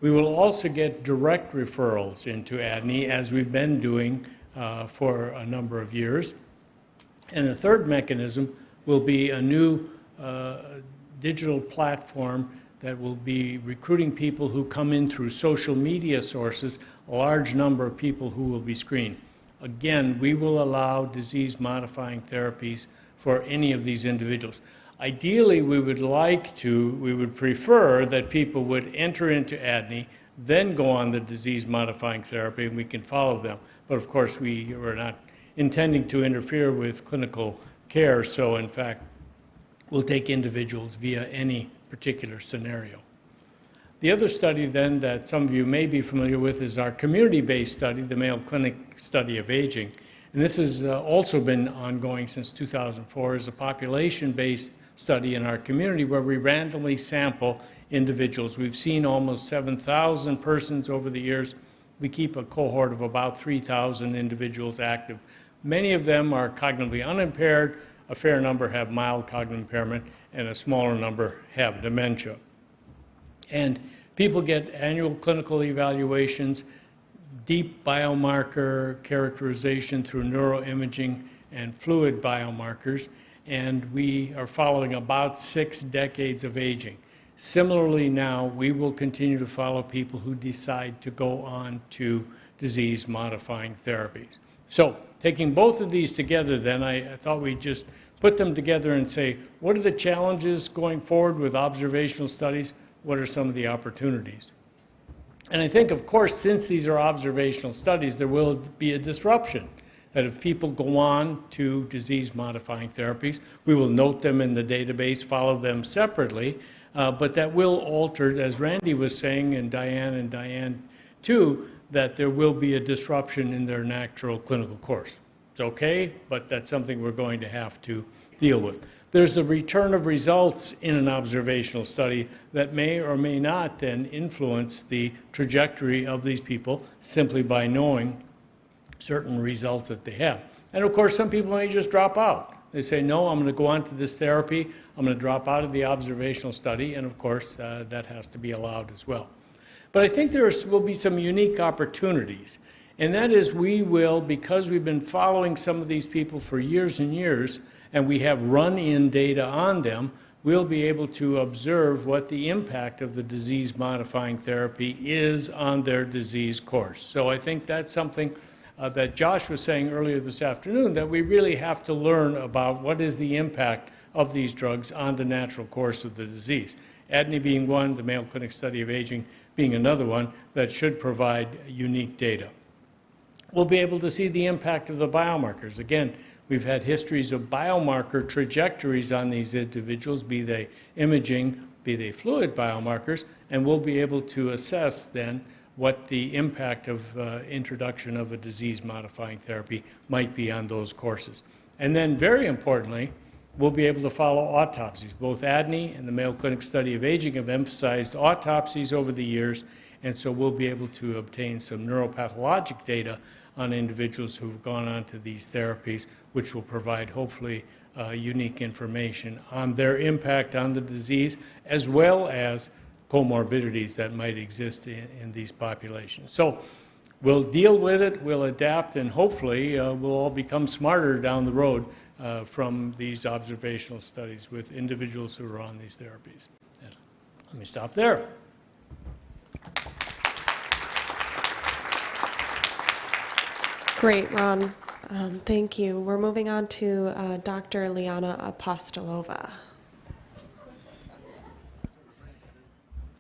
We will also get direct referrals into ADNI, as we've been doing for a number of years. And the third mechanism will be a new digital platform that will be recruiting people who come in through social media sources, a large number of people who will be screened. Again, we will allow disease-modifying therapies for any of these individuals. Ideally, we would prefer that people would enter into ADNI, then go on the disease-modifying therapy, and we can follow them. But of course, we are not intending to interfere with clinical care, so in fact, we'll take individuals via any particular scenario. The other study then that some of you may be familiar with is our community-based study, the Mayo Clinic Study of Aging. And this has also been ongoing since 2004 as a population-based study in our community where we randomly sample individuals. We've seen almost 7,000 persons over the years. We keep a cohort of about 3,000 individuals active. Many of them are cognitively unimpaired, a fair number have mild cognitive impairment, and a smaller number have dementia. And people get annual clinical evaluations, deep biomarker characterization through neuroimaging and fluid biomarkers, and we are following about 6 decades of aging. Similarly now, we will continue to follow people who decide to go on to disease-modifying therapies. So, taking both of these together then, I thought we'd just put them together and say, what are the challenges going forward with observational studies? What are some of the opportunities? And I think, of course, since these are observational studies, there will be a disruption. That if people go on to disease-modifying therapies, we will note them in the database, follow them separately, but that will alter, as Randy was saying, and Diane too, that there will be a disruption in their natural clinical course. It's okay, but that's something we're going to have to deal with. There's the return of results in an observational study that may or may not then influence the trajectory of these people simply by knowing certain results that they have. And of course, some people may just drop out. They say, no, I'm going to go on to this therapy, I'm going to drop out of the observational study, and of course, that has to be allowed as well. But I think there will be some unique opportunities, and that is we will, because we've been following some of these people for years and years, and we have run-in data on them, we'll be able to observe what the impact of the disease-modifying therapy is on their disease course. So I think that's something that Josh was saying earlier this afternoon, that we really have to learn about what is the impact of these drugs on the natural course of the disease. ADNI being one, the Mayo Clinic Study of Aging being another one that should provide unique data. We'll be able to see the impact of the biomarkers. Again, we've had histories of biomarker trajectories on these individuals, be they imaging, be they fluid biomarkers, and we'll be able to assess then what the impact of introduction of a disease-modifying therapy might be on those courses. And then, very importantly, we'll be able to follow autopsies. Both ADNI and the Mayo Clinic Study of Aging have emphasized autopsies over the years, and so we'll be able to obtain some neuropathologic data on individuals who have gone on to these therapies, which will provide, hopefully, unique information on their impact on the disease, as well as comorbidities that might exist in these populations. So we'll deal with it, we'll adapt, and hopefully we'll all become smarter down the road from these observational studies with individuals who are on these therapies. And let me stop there. Great, Ron. Thank you. We're moving on to Dr. Liana Apostolova.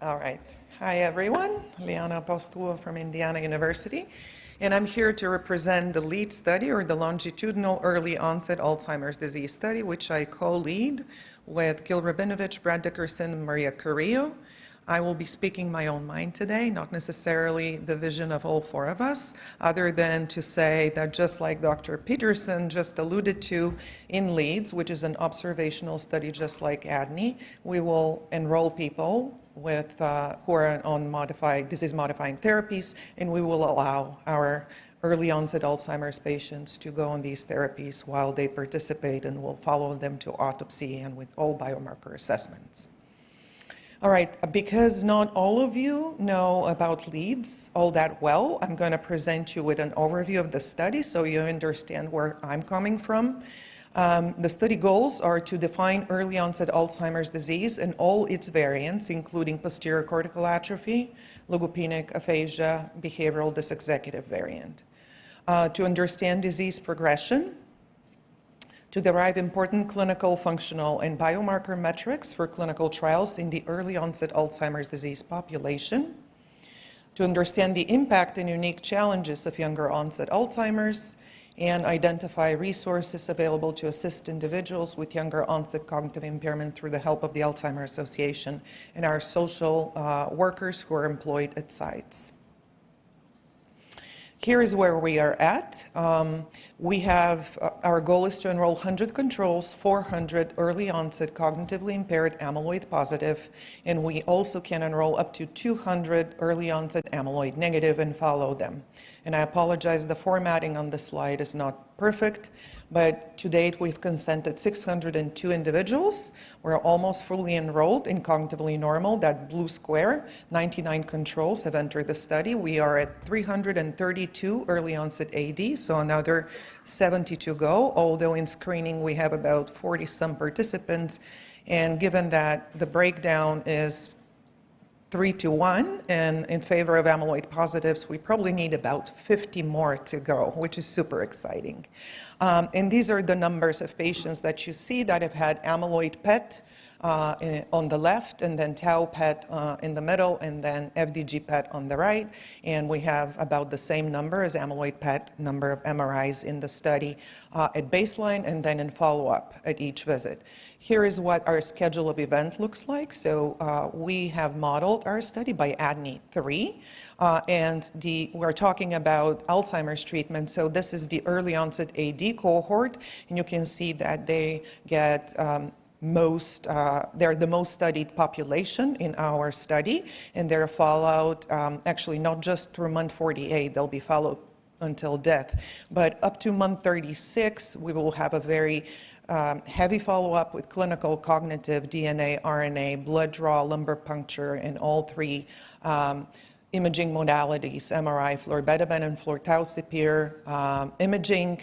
All right. Hi, everyone. Liana Apostolova from Indiana University. And I'm here to represent the LEAD study, or the Longitudinal Early Onset Alzheimer's Disease Study, which I co-lead with Gil Rabinovich, Brad Dickerson, and Maria Carrillo. I will be speaking my own mind today, not necessarily the vision of all 4 of us, other than to say that just like Dr. Peterson just alluded to in LEADS, which is an observational study just like ADNI, we will enroll people with who are on disease-modifying therapies, and we will allow our early onset Alzheimer's patients to go on these therapies while they participate, and we'll follow them to autopsy and with all biomarker assessments. All right, because not all of you know about LEADS all that well, I'm going to present you with an overview of the study so you understand where I'm coming from. The study goals are to define early onset Alzheimer's disease and all its variants, including posterior cortical atrophy, leukopenic aphasia, behavioral dysexecutive variant. To understand disease progression, to derive important clinical, functional, and biomarker metrics for clinical trials in the early onset Alzheimer's disease population, to understand the impact and unique challenges of younger onset Alzheimer's, and identify resources available to assist individuals with younger onset cognitive impairment through the help of the Alzheimer's Association and our social workers who are employed at sites. Here is where we are at. Our goal is to enroll 100 controls, 400 early onset cognitively impaired amyloid positive, and we also can enroll up to 200 early onset amyloid negative and follow them. And I apologize, the formatting on the slide is not perfect, but to date we've consented 602 individuals. We're almost fully enrolled in cognitively normal, that blue square. 99 controls have entered the study. We are at 332 early onset AD, so another 70 to go, although in screening we have about 40-some participants, and given that the breakdown is 3-1 and in favor of amyloid positives, we probably need about 50 more to go, which is super exciting. And these are the numbers of patients that you see that have had amyloid PET on the left, and then tau PET in the middle, and then FDG PET on the right. And we have about the same number as amyloid PET, number of MRIs in the study at baseline and then in follow-up at each visit. Here is what our schedule of event looks like. So we have modeled our study by ADNI 3. And we're talking about Alzheimer's treatment. So this is the early onset AD cohort, and you can see that they get they're the most studied population in our study, and they're followed actually not just through month 48, they'll be followed until death, but up to month 36, we will have a very heavy follow-up with clinical, cognitive, DNA, RNA, blood draw, lumbar puncture, and all three imaging modalities, MRI, florbetaben and fluortaucipir imaging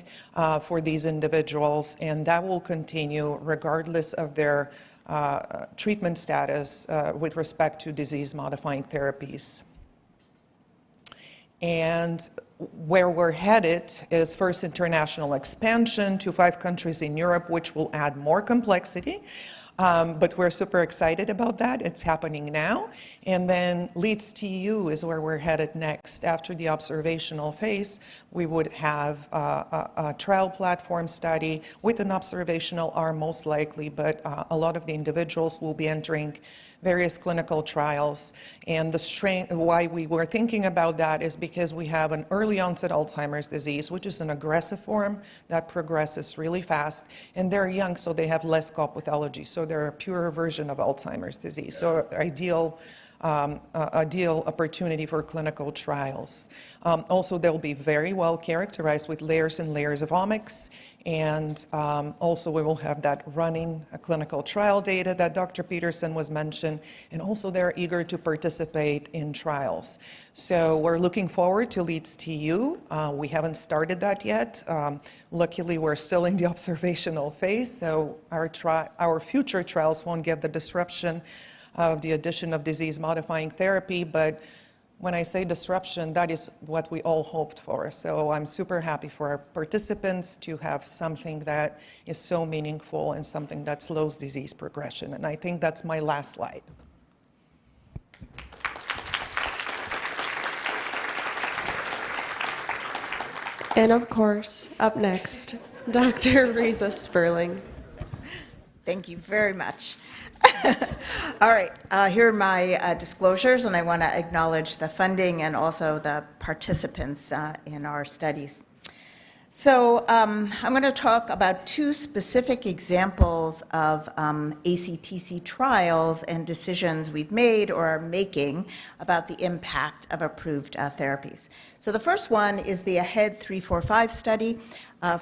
for these individuals, and that will continue regardless of their treatment status with respect to disease-modifying therapies. And where we're headed is first international expansion to 5 countries in Europe, which will add more complexity. But we're super excited about that. It's happening now. And then Leeds TU is where we're headed next. After the observational phase, we would have a trial platform study with an observational arm most likely, but a lot of the individuals will be entering various clinical trials. And why we were thinking about that is because we have an early onset Alzheimer's disease, which is an aggressive form that progresses really fast. And they're young, so they have less co-pathology. So they're a pure version of Alzheimer's disease. So ideal opportunity for clinical trials. Also, they'll be very well characterized with layers and layers of omics. And also we will have that running clinical trial data that Dr. Peterson was mentioned, and also they're eager to participate in trials. So we're looking forward to Leeds TU. We haven't started that yet. Luckily, we're still in the observational phase, so our future trials won't get the disruption of the addition of disease-modifying therapy, but when I say disruption, that is what we all hoped for. So I'm super happy for our participants to have something that is so meaningful and something that slows disease progression. And I think that's my last slide. And of course, up next, Dr. Riza Sperling. Thank you very much. All right, here are my disclosures, and I want to acknowledge the funding and also the participants in our studies. So I'm going to talk about 2 specific examples of ACTC trials and decisions we've made or are making about the impact of approved therapies. So the first one is the AHEAD 345 study.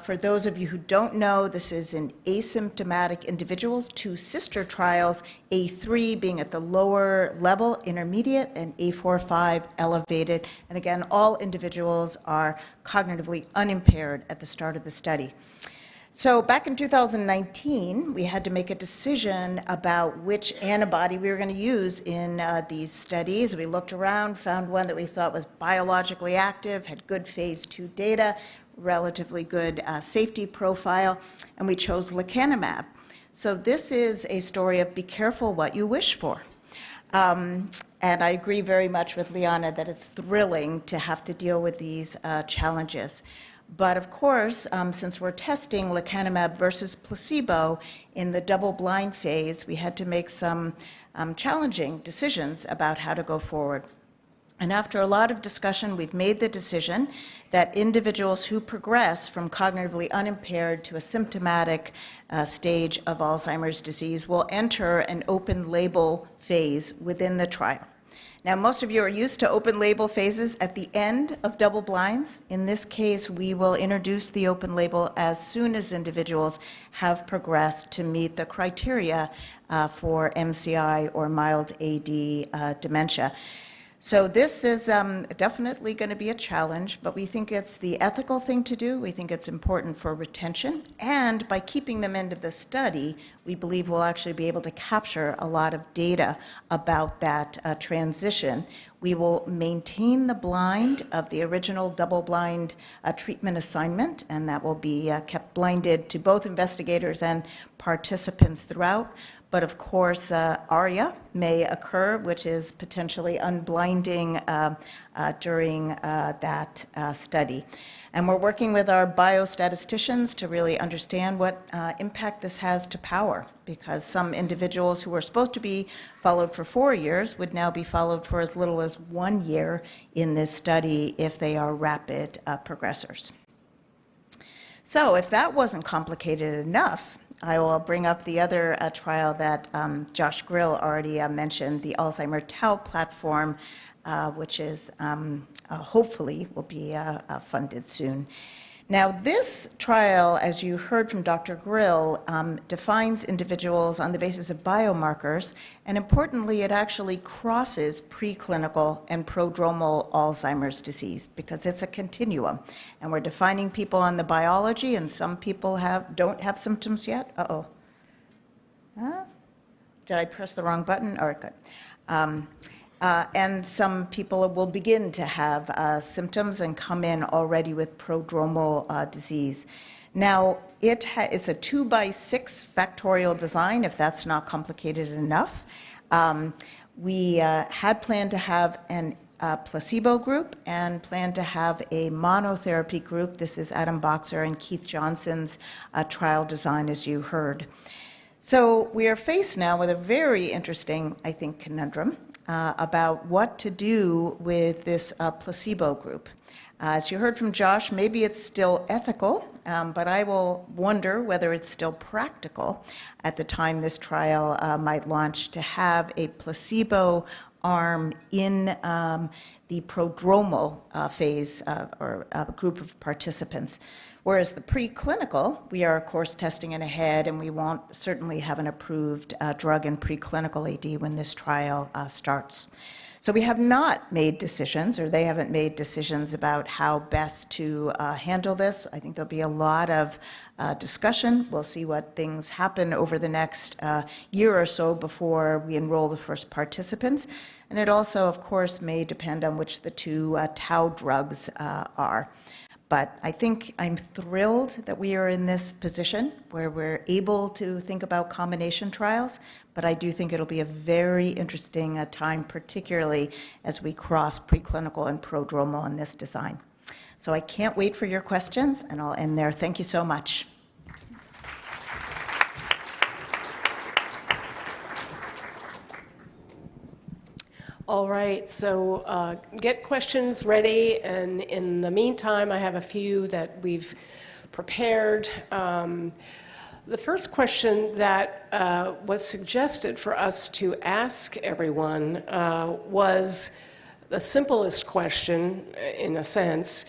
For those of you who don't know, this is in asymptomatic individuals, 2 sister trials, A3 being at the lower level, intermediate, and A45 elevated. And again, all individuals are cognitively unimpaired at the start of the study. So back in 2019, we had to make a decision about which antibody we were going to use in these studies. We looked around, found one that we thought was biologically active, had good phase 2 data, relatively good safety profile, and we chose lecanemab. So this is a story of be careful what you wish for. And I agree very much with Liana that it's thrilling to have to deal with these challenges. But of course, since we're testing lecanemab versus placebo in the double-blind phase, we had to make some challenging decisions about how to go forward. And after a lot of discussion, we've made the decision that individuals who progress from cognitively unimpaired to a symptomatic stage of Alzheimer's disease will enter an open label phase within the trial. Now, most of you are used to open label phases at the end of double blinds. In this case, we will introduce the open label as soon as individuals have progressed to meet the criteria for MCI or mild AD dementia. So this is definitely going to be a challenge, but we think it's the ethical thing to do. We think it's important for retention. And by keeping them into the study, we believe we'll actually be able to capture a lot of data about that transition. We will maintain the blind of the original double-blind treatment assignment, and that will be kept blinded to both investigators and participants throughout. But of course, ARIA may occur, which is potentially unblinding during that study. And we're working with our biostatisticians to really understand what impact this has to power, because some individuals who were supposed to be followed for 4 years would now be followed for as little as 1 year in this study if they are rapid progressors. So if that wasn't complicated enough, I will bring up the other trial that Josh Grill already mentioned, the Alzheimer Tau platform, which is hopefully will be funded soon. Now, this trial, as you heard from Dr. Grill, defines individuals on the basis of biomarkers, and importantly, it actually crosses preclinical and prodromal Alzheimer's disease, because it's a continuum. And we're defining people on the biology, and some people don't have symptoms yet. Uh-oh. Did I press the wrong button? All right, good. And some people will begin to have symptoms and come in already with prodromal disease. Now, it's a 2x6 factorial design, if that's not complicated enough. We had planned to have a placebo group and planned to have a monotherapy group. This is Adam Boxer and Keith Johnson's trial design, as you heard. So we are faced now with a very interesting, I think, conundrum about what to do with this placebo group. As you heard from Josh, maybe it's still ethical, but I will wonder whether it's still practical at the time this trial might launch to have a placebo arm in the prodromal phase or a group of participants. Whereas the preclinical, we are, of course, testing it ahead, and we won't certainly have an approved drug in preclinical AD when this trial starts. So we have not made decisions, or they haven't made decisions about how best to handle this. I think there'll be a lot of discussion. We'll see what things happen over the next year or so before we enroll the first participants. And it also, of course, may depend on which the two tau drugs are. But I think I'm thrilled that we are in this position where we're able to think about combination trials, but I do think it'll be a very interesting time, particularly as we cross preclinical and prodromal in this design. So I can't wait for your questions, and I'll end there. Thank you so much. All right, so get questions ready, and in the meantime, I have a few that we've prepared. The first question that was suggested for us to ask everyone was the simplest question, in a sense: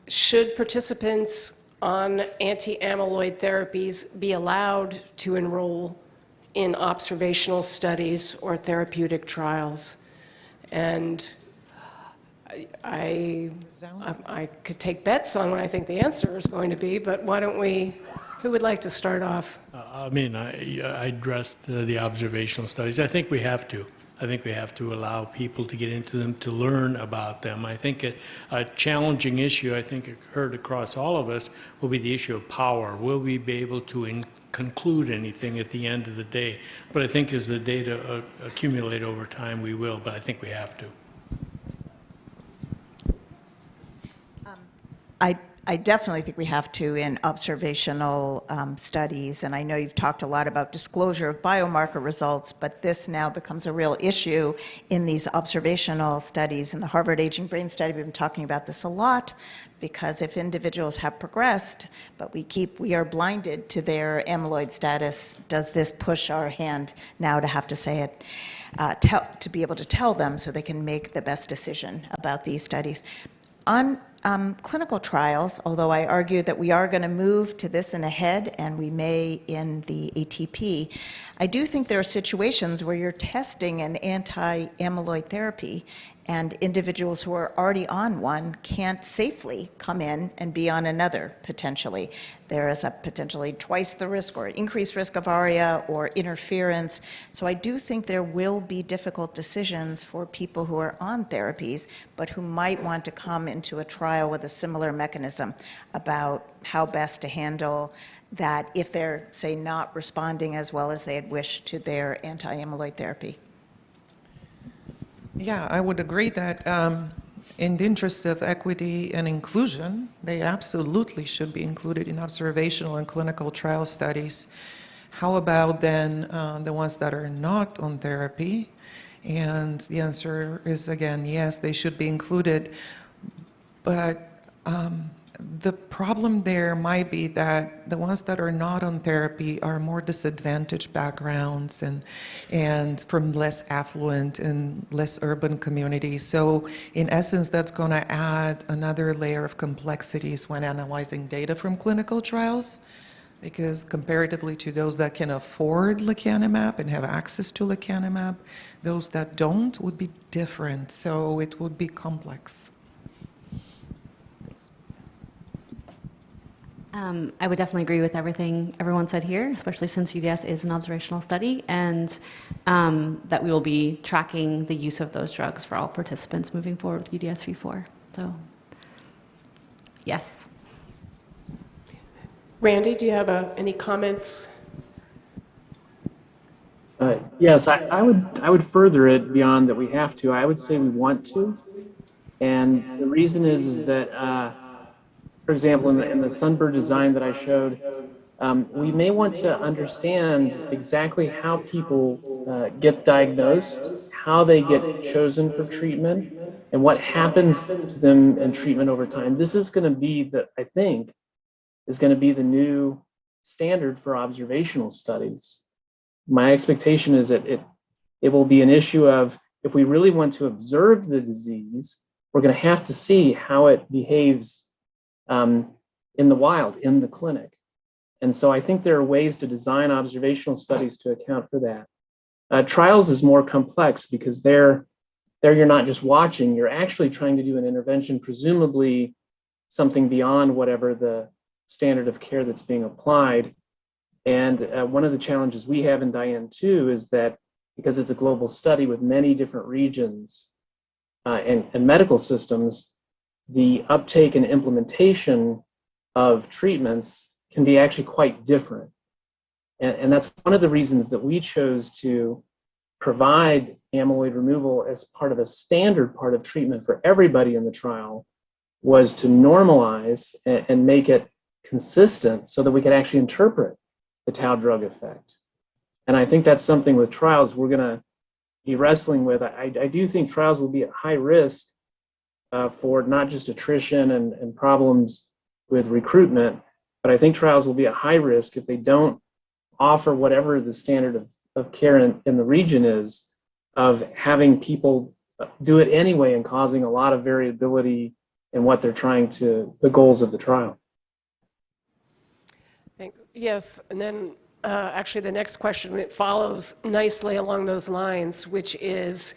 should participants on anti-amyloid therapies be allowed to enroll in observational studies or therapeutic trials? And I could take bets on what I think the answer is going to be, but why don't we, who would like to start off? I addressed the observational studies. I think we have to. I think we have to allow people to get into them, to learn about them. I think a challenging issue, I think occurred across all of us, will be the issue of power. Will we be able to conclude anything at the end of the day? But I think as the data accumulate over time, we will, but I think we have to. I definitely think we have to in observational studies, and I know you've talked a lot about disclosure of biomarker results, but this now becomes a real issue in these observational studies. In the Harvard Aging Brain Study, we've been talking about this a lot, because if individuals have progressed, but we are blinded to their amyloid status, does this push our hand now to have to say it, to be able to tell them so they can make the best decision about these studies? On clinical trials, although I argue that we are going to move to this in ahead, and we may in the ATP, I do think there are situations where you're testing an anti-amyloid therapy, and individuals who are already on one can't safely come in and be on another, potentially. There is a potentially twice the risk or increased risk of ARIA or interference. So I do think there will be difficult decisions for people who are on therapies, but who might want to come into a trial with a similar mechanism about how best to handle that if they're, say, not responding as well as they had wished to their anti-amyloid therapy. Yeah, I would agree that in the interest of equity and inclusion, they absolutely should be included in observational and clinical trial studies. How about then the ones that are not on therapy? And the answer is, again, yes, they should be included. But the problem there might be that the ones that are not on therapy are more disadvantaged backgrounds and from less affluent and less urban communities. So in essence, that's going to add another layer of complexities when analyzing data from clinical trials, because comparatively to those that can afford lecanemab and have access to lecanemab, those that don't would be different. So it would be complex. I would definitely agree with everything everyone said here, especially since UDS is an observational study, and that we will be tracking the use of those drugs for all participants moving forward with UDS V4. So, yes. Randy, do you have any comments? Yes, I would further it beyond that we have to. I would say we want to, and the reason is that. For example, in the Sunbird design that I showed, we may want to understand exactly how people get diagnosed, how they get chosen for treatment, and what happens to them in treatment over time. This is going to be, I think, is going to be the new standard for observational studies. My expectation is that it will be an issue of, if we really want to observe the disease, we're going to have to see how it behaves in the wild, in the clinic. And so I think there are ways to design observational studies to account for that. Trials is more complex because there you're not just watching, you're actually trying to do an intervention, presumably something beyond whatever the standard of care that's being applied. And one of the challenges we have in Diane 2 is that because it's a global study with many different regions and medical systems, the uptake and implementation of treatments can be actually quite different. And that's one of the reasons that we chose to provide amyloid removal as part of a standard part of treatment for everybody in the trial, was to normalize and make it consistent so that we could actually interpret the tau drug effect. And I think that's something with trials we're going to be wrestling with. I do think trials will be at high risk for not just attrition and problems with recruitment, but I think trials will be at high risk if they don't offer whatever the standard of care in the region is, of having people do it anyway and causing a lot of variability in what they're trying to, the goals of the trial. Yes, and then actually the next question, it follows nicely along those lines, which is,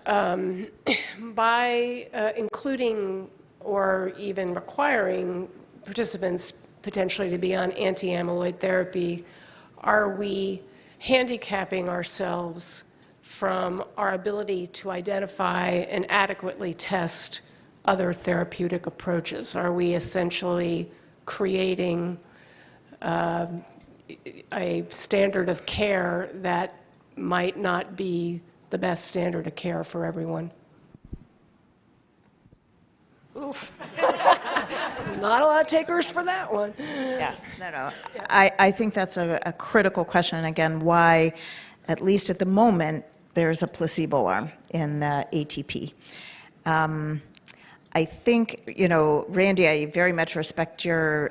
by including or even requiring participants potentially to be on anti-amyloid therapy, are we handicapping ourselves from our ability to identify and adequately test other therapeutic approaches? Are we essentially creating a standard of care that might not be the best standard of care for everyone? Not a lot of takers for that one. Yeah, no. I think that's a critical question. And again, why, at least at the moment, there's a placebo arm in the ATP. I think, Randy, I very much respect your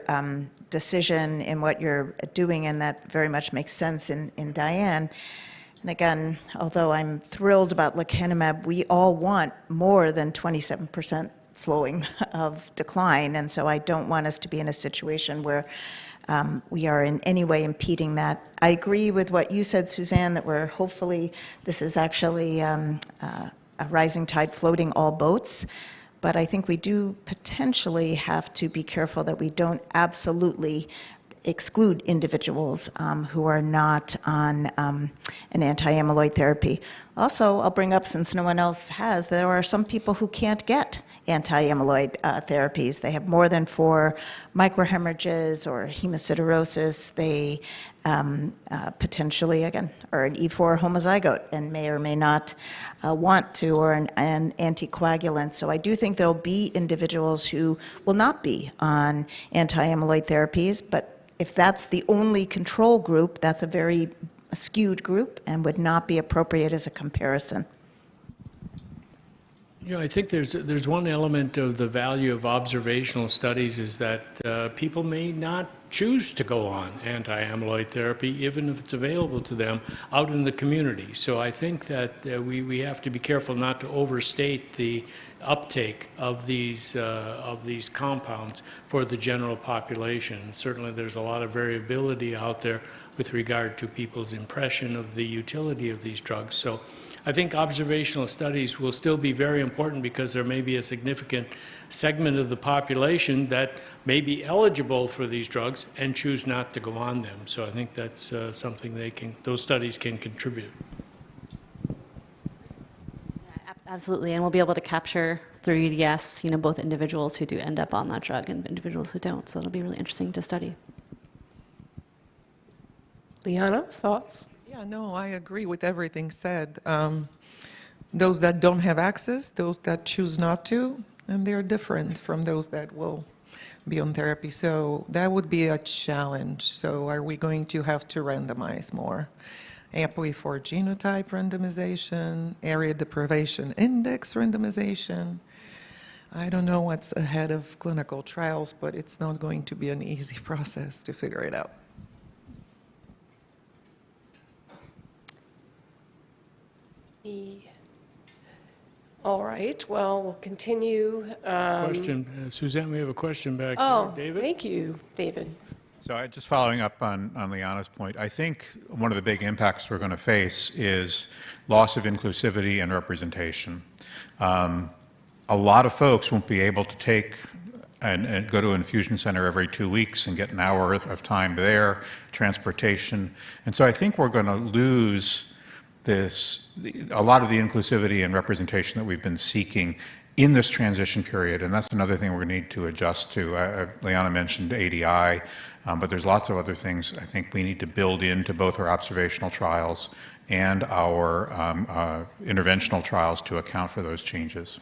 decision in what you're doing, and that very much makes sense in Diane. And again, although I'm thrilled about lecanemab, we all want more than 27% slowing of decline, and so I don't want us to be in a situation where we are in any way impeding that. I agree with what you said, Suzanne, that we're hopefully, this is actually a rising tide floating all boats, but I think we do potentially have to be careful that we don't absolutely exclude individuals who are not on an anti-amyloid therapy. Also, I'll bring up, since no one else has, there are some people who can't get anti-amyloid therapies. They have more than 4 microhemorrhages or hemosiderosis. They potentially, again, are an E4 homozygote and may or may not want to, or an anticoagulant. So I do think there'll be individuals who will not be on anti-amyloid therapies, but if that's the only control group, that's a very skewed group and would not be appropriate as a comparison. I think there's one element of the value of observational studies is that people may not choose to go on anti-amyloid therapy, even if it's available to them out in the community. So I think that we have to be careful not to overstate the uptake of these compounds for the general population. Certainly there's a lot of variability out there with regard to people's impression of the utility of these drugs. So I think observational studies will still be very important because there may be a significant segment of the population that may be eligible for these drugs and choose not to go on them. So I think that's something those studies can contribute. Absolutely, and we'll be able to capture through EDS, both individuals who do end up on that drug and individuals who don't. So it'll be really interesting to study. Liana, thoughts? Yeah, no, I agree with everything said. Those that don't have access, those that choose not to, and they're different from those that will be on therapy. So that would be a challenge. So are we going to have to randomize more? APOE4 genotype randomization, area deprivation index randomization. I don't know what's ahead of clinical trials, but it's not going to be an easy process to figure it out. All right, well, we'll continue. Question, Suzanne, we have a question back Oh, here. David? thank you, David. So just following up on Liana's point, I think one of the big impacts we're going to face is loss of inclusivity and representation. A lot of folks won't be able to take and go to an infusion center every 2 weeks and get an hour of time there, transportation. And so I think we're going to lose a lot of the inclusivity and representation that we've been seeking in this transition period, and that's another thing we're going to need to adjust to. Liana mentioned ADI, but there's lots of other things I think we need to build into both our observational trials and our interventional trials to account for those changes.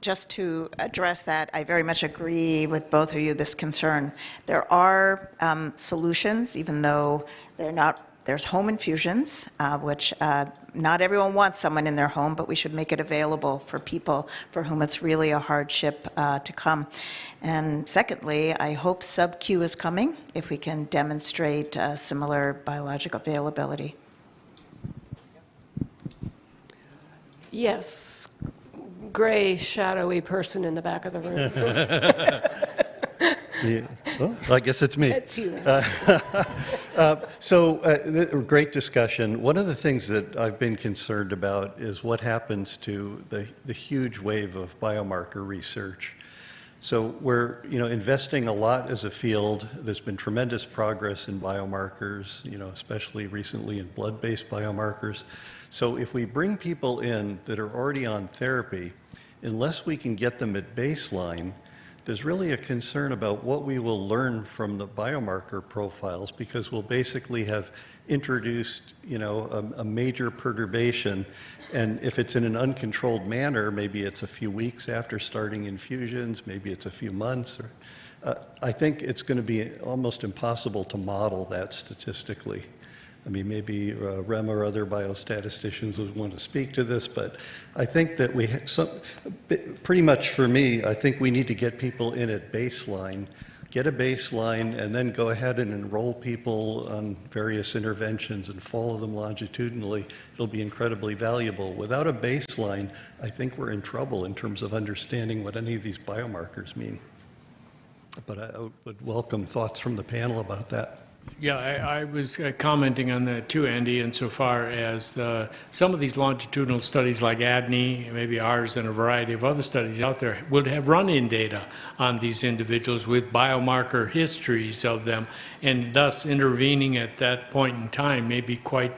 Just to address that, I very much agree with both of you, this concern. There are solutions, even though they're not, there's home infusions, which not everyone wants someone in their home, but we should make it available for people for whom it's really a hardship to come. And secondly, I hope sub-Q is coming if we can demonstrate similar biologic availability. Yes, gray, shadowy person in the back of the room. Yeah. Well, I guess it's me. It's you. Great discussion. One of the things that I've been concerned about is what happens to the huge wave of biomarker research. So we're investing a lot as a field. There's been tremendous progress in biomarkers, especially recently in blood-based biomarkers. So if we bring people in that are already on therapy, unless we can get them at baseline there's really a concern about what we will learn from the biomarker profiles, because we'll basically have introduced, a major perturbation. And if it's in an uncontrolled manner, maybe it's a few weeks after starting infusions, maybe it's a few months. I think it's going to be almost impossible to model that statistically. I mean, maybe Rem or other biostatisticians would want to speak to this, but I think that pretty much for me, I think we need to get people in at baseline, get a baseline, and then go ahead and enroll people on various interventions and follow them longitudinally. It'll be incredibly valuable. Without a baseline, I think we're in trouble in terms of understanding what any of these biomarkers mean. But I would welcome thoughts from the panel about that. Yeah, I was commenting on that too, Andy, insofar as some of these longitudinal studies like ADNI, maybe ours and a variety of other studies out there, would have run-in data on these individuals with biomarker histories of them, and thus intervening at that point in time may be quite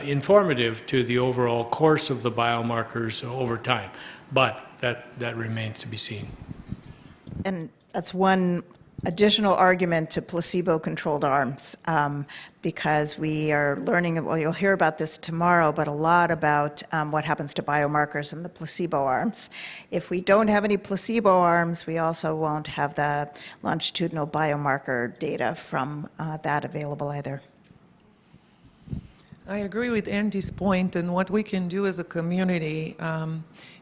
informative to the overall course of the biomarkers over time. But that remains to be seen. And that's one additional argument to placebo-controlled arms, because we are learning, well, you'll hear about this tomorrow, but a lot about what happens to biomarkers in the placebo arms. If we don't have any placebo arms, we also won't have the longitudinal biomarker data from that available either. I agree with Andy's point, and what we can do as a community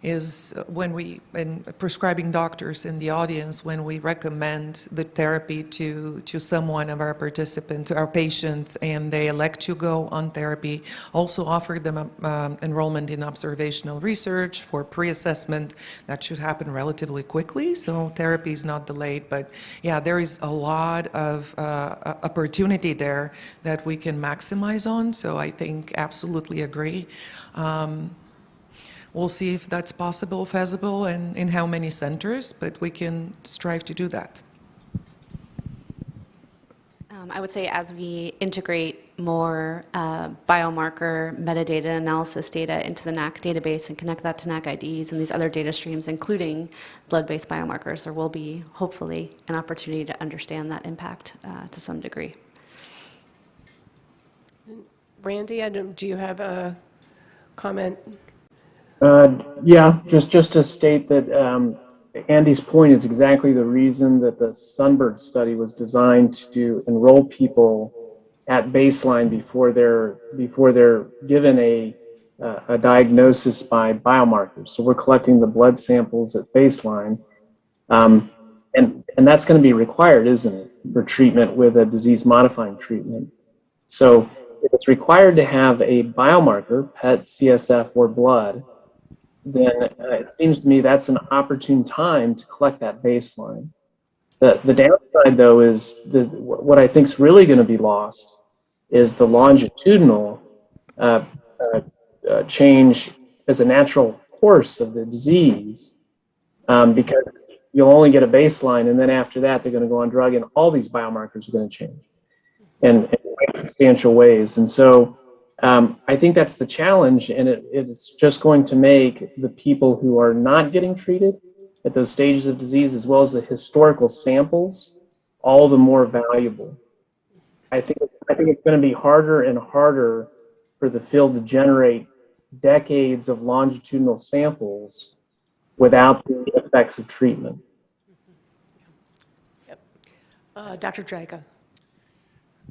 is when and prescribing doctors in the audience, when we recommend the therapy to someone of our participants, our patients, and they elect to go on therapy, also offer them enrollment in observational research for pre-assessment. That should happen relatively quickly, so therapy is not delayed. But yeah, there is a lot of opportunity there that we can maximize on, so I think absolutely agree. We'll see if that's possible, feasible, and in how many centers, but we can strive to do that. I would say as we integrate more biomarker metadata analysis data into the NACC database and connect that to NACC IDs and these other data streams, including blood-based biomarkers, there will be, hopefully, an opportunity to understand that impact to some degree. Randy, do you have a comment? Yeah, just to state that Andy's point is exactly the reason that the Sunbird study was designed to enroll people at baseline before they're given a diagnosis by biomarkers. So we're collecting the blood samples at baseline, and that's going to be required, isn't it, for treatment with a disease-modifying treatment? So if it's required to have a biomarker, PET, CSF, or blood, then it seems to me that's an opportune time to collect that baseline. The downside, though, is what I think is really going to be lost is the longitudinal change as a natural course of the disease, because you'll only get a baseline, and then after that, they're going to go on drug, and all these biomarkers are going to change in quite substantial ways. And so I think that's the challenge, and it's just going to make the people who are not getting treated at those stages of disease, as well as the historical samples, all the more valuable. I think it's going to be harder and harder for the field to generate decades of longitudinal samples without the effects of treatment. Yep. Dr. Draga.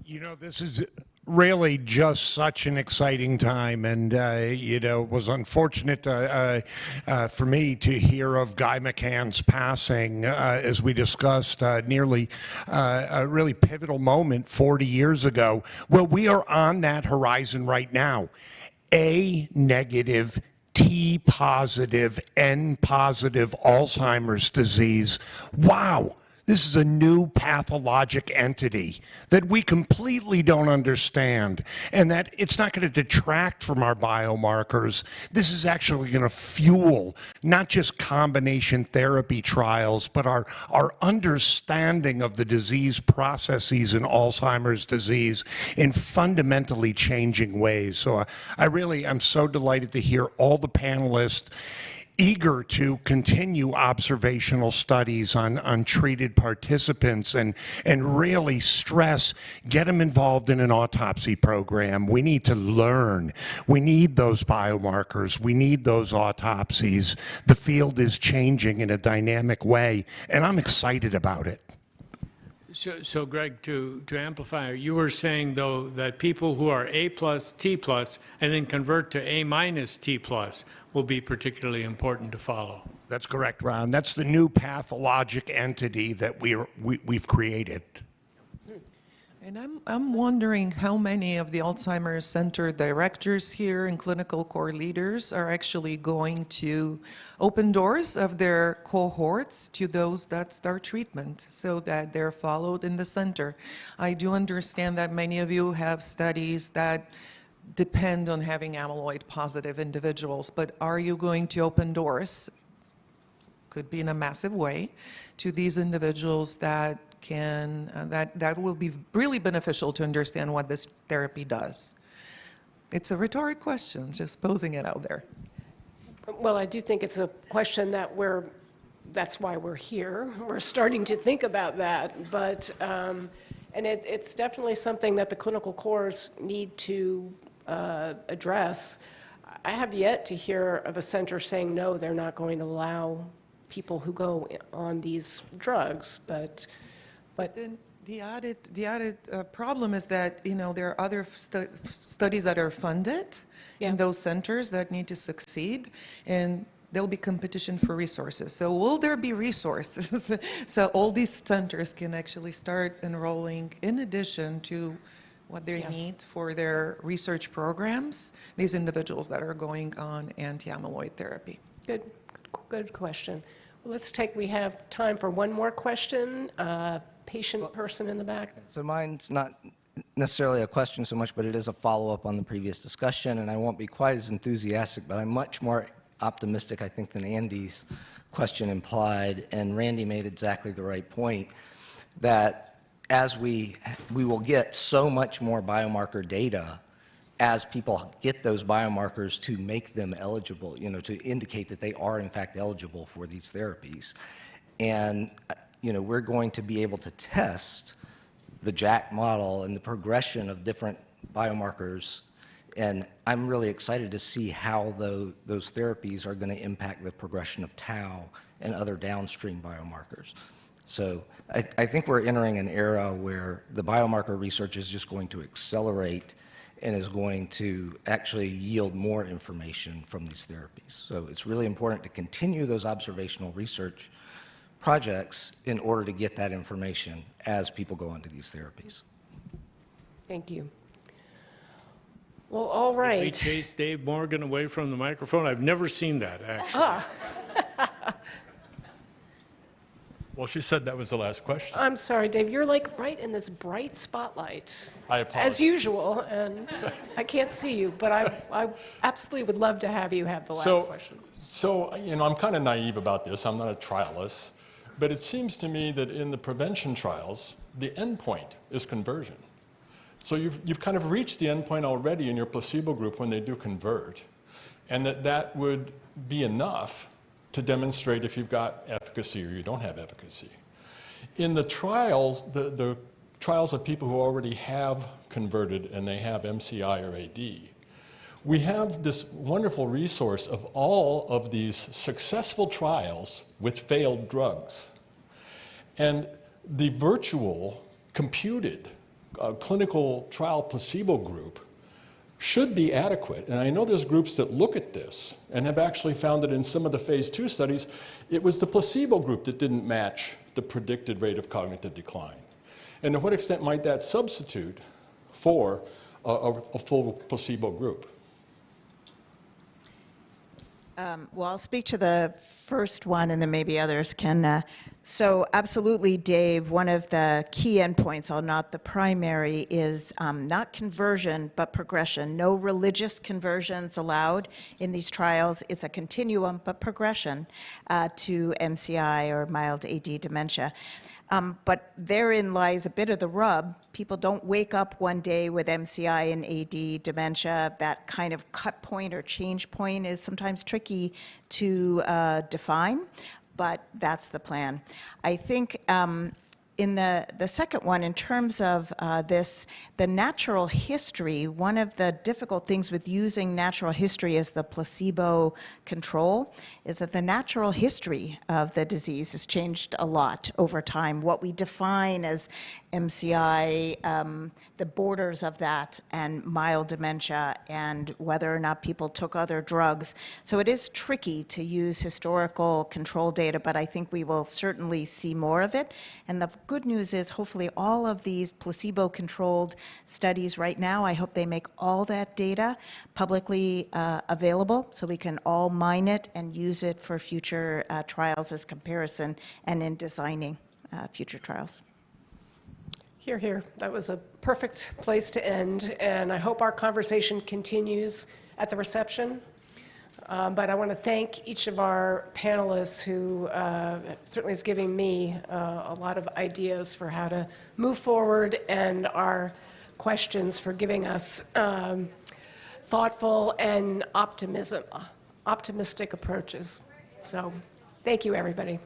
You know, this is really just such an exciting time, and it was unfortunate for me to hear of Guy McCann's passing, as we discussed, nearly a really pivotal moment 40 years ago. Well, we are on that horizon right now. A negative, T positive, N positive Alzheimer's disease. Wow. This is a new pathologic entity that we completely don't understand, and that it's not going to detract from our biomarkers. This is actually going to fuel not just combination therapy trials, but our understanding of the disease processes in Alzheimer's disease in fundamentally changing ways. So I'm so delighted to hear all the panelists. eager to continue observational studies on treated participants and really stress, get them involved in an autopsy program. We need to learn. We need those biomarkers. We need those autopsies. The field is changing in a dynamic way, and I'm excited about it. So Greg, to amplify, you were saying, though, that people who are A+, T+, and then convert to A- T+ will be particularly important to follow. That's correct, Ron. That's the new pathologic entity that we've created. And I'm wondering how many of the Alzheimer's Center directors here and clinical core leaders are actually going to open doors of their cohorts to those that start treatment so that they're followed in the center. I do understand that many of you have studies that depend on having amyloid positive individuals, but are you going to open doors, could be in a massive way, to these individuals that that will be really beneficial to understand what this therapy does? It's a rhetoric question, just posing it out there. Well, I do think it's a question that that's why we're here. We're starting to think about that, but, and it's definitely something that the clinical cores need to address. I have yet to hear of a center saying, no, they're not going to allow people who go on these drugs, but then the added problem is that, you know, there are other studies that are funded in those centers that need to succeed, and there'll be competition for resources. So will there be resources so all these centers can actually start enrolling, in addition to what they need for their research programs, these individuals that are going on anti-amyloid therapy? Good question. Well, we have time for one more question. Patient person in the back. So mine's not necessarily a question so much, but it is a follow-up on the previous discussion, and I won't be quite as enthusiastic, but I'm much more optimistic, I think, than Andy's question implied, and Randy made exactly the right point, that as we will get so much more biomarker data as people get those biomarkers to make them eligible, you know, to indicate that they are in fact eligible for these therapies. And you know, we're going to be able to test the JAK model and the progression of different biomarkers, and I'm really excited to see how those therapies are going to impact the progression of tau and other downstream biomarkers. So I think we're entering an era where the biomarker research is just going to accelerate and is going to actually yield more information from these therapies. So it's really important to continue those observational research projects in order to get that information as people go into these therapies. Thank you. Well, all right. Did we chase Dave Morgan away from the microphone? I've never seen that, actually. Well, she said that was the last question. I'm sorry, Dave. You're like right in this bright spotlight. I apologize. As usual, and I can't see you, but I absolutely would love to have you have the last question. So, you know, I'm kind of naive about this. I'm not a trialist. But it seems to me that in the prevention trials, the endpoint is conversion. So you've kind of reached the endpoint already in your placebo group when they do convert, and that would be enough to demonstrate if you've got efficacy or you don't have efficacy. In the trials, the trials of people who already have converted and they have MCI or AD, we have this wonderful resource of all of these successful trials with failed drugs. And the virtual computed clinical trial placebo group should be adequate. And I know there's groups that look at this and have actually found that in some of the phase 2 studies, it was the placebo group that didn't match the predicted rate of cognitive decline. And to what extent might that substitute for a full placebo group? Well, I'll speak to the first one, and then maybe others can. So absolutely, Dave, one of the key endpoints, although not the primary, is not conversion, but progression. No religious conversions allowed in these trials. It's a continuum, but progression to MCI or mild AD dementia. But therein lies a bit of the rub. People don't wake up one day with MCI and AD dementia. That kind of cut point or change point is sometimes tricky to define, but that's the plan. I think in the second one, in terms of the natural history, one of the difficult things with using natural history as the placebo control is that the natural history of the disease has changed a lot over time. What we define as MCI, the borders of that, and mild dementia, and whether or not people took other drugs. So it is tricky to use historical control data, but I think we will certainly see more of it. And the good news is hopefully all of these placebo-controlled studies right now, I hope they make all that data publicly available so we can all mine it and use it for future trials as comparison and in designing future trials. Hear, hear. That was a perfect place to end, and I hope our conversation continues at the reception. But I want to thank each of our panelists who certainly is giving me a lot of ideas for how to move forward, and our questions for giving us thoughtful and optimistic approaches. So thank you, everybody.